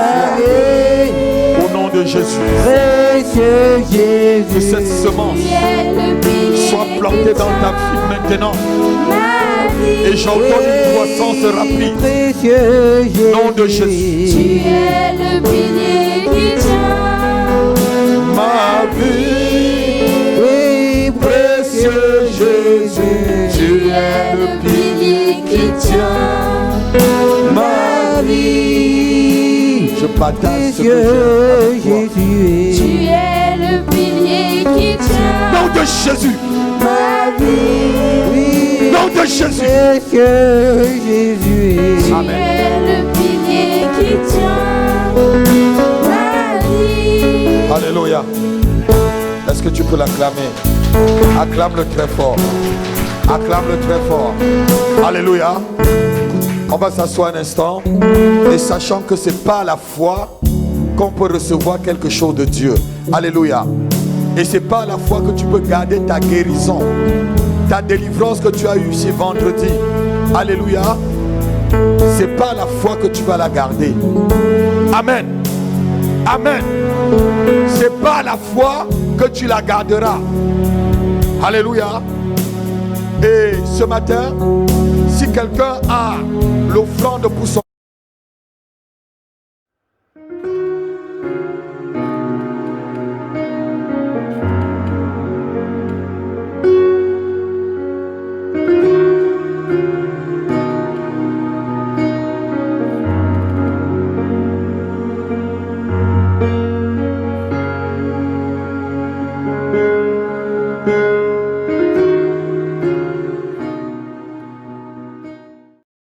Speaker 2: Au nom de Jésus.
Speaker 3: Précieux Jésus.
Speaker 2: Que cette semence
Speaker 1: Tu es le pilier
Speaker 2: soit plantée dans ta vie maintenant.
Speaker 1: ma vie.
Speaker 2: Et j'ordonne une croissance rapide.
Speaker 3: Précieux Jésus.
Speaker 2: Nom de Jésus.
Speaker 1: Tu es le pilier qui tient
Speaker 2: Ma vie.
Speaker 3: Oui,
Speaker 2: Précieux Jésus. Tu es le pilier qui tient ma vie. Je partage ce que j'ai avec toi.
Speaker 1: Tu es le pilier qui tient
Speaker 2: Nom de Jésus.
Speaker 1: ma vie.
Speaker 2: Nom de Jésus.
Speaker 3: Précieux Jésus.
Speaker 1: Tu
Speaker 2: Amen.
Speaker 1: es le pilier qui tient ma vie.
Speaker 2: Alléluia. Est-ce que tu peux l'acclamer? Acclame-le très fort. Acclame-le très fort. Alléluia. On va s'asseoir un instant et sachant que c'est pas la foi qu'on peut recevoir quelque chose de Dieu. Alléluia. Et c'est pas la foi que tu peux garder ta guérison, ta délivrance que tu as eue ce vendredi. Alléluia. C'est pas la foi que tu vas la garder. Amen. Amen. C'est pas la foi que tu la garderas. Alléluia. Et ce matin, si quelqu'un a l'offrande pour son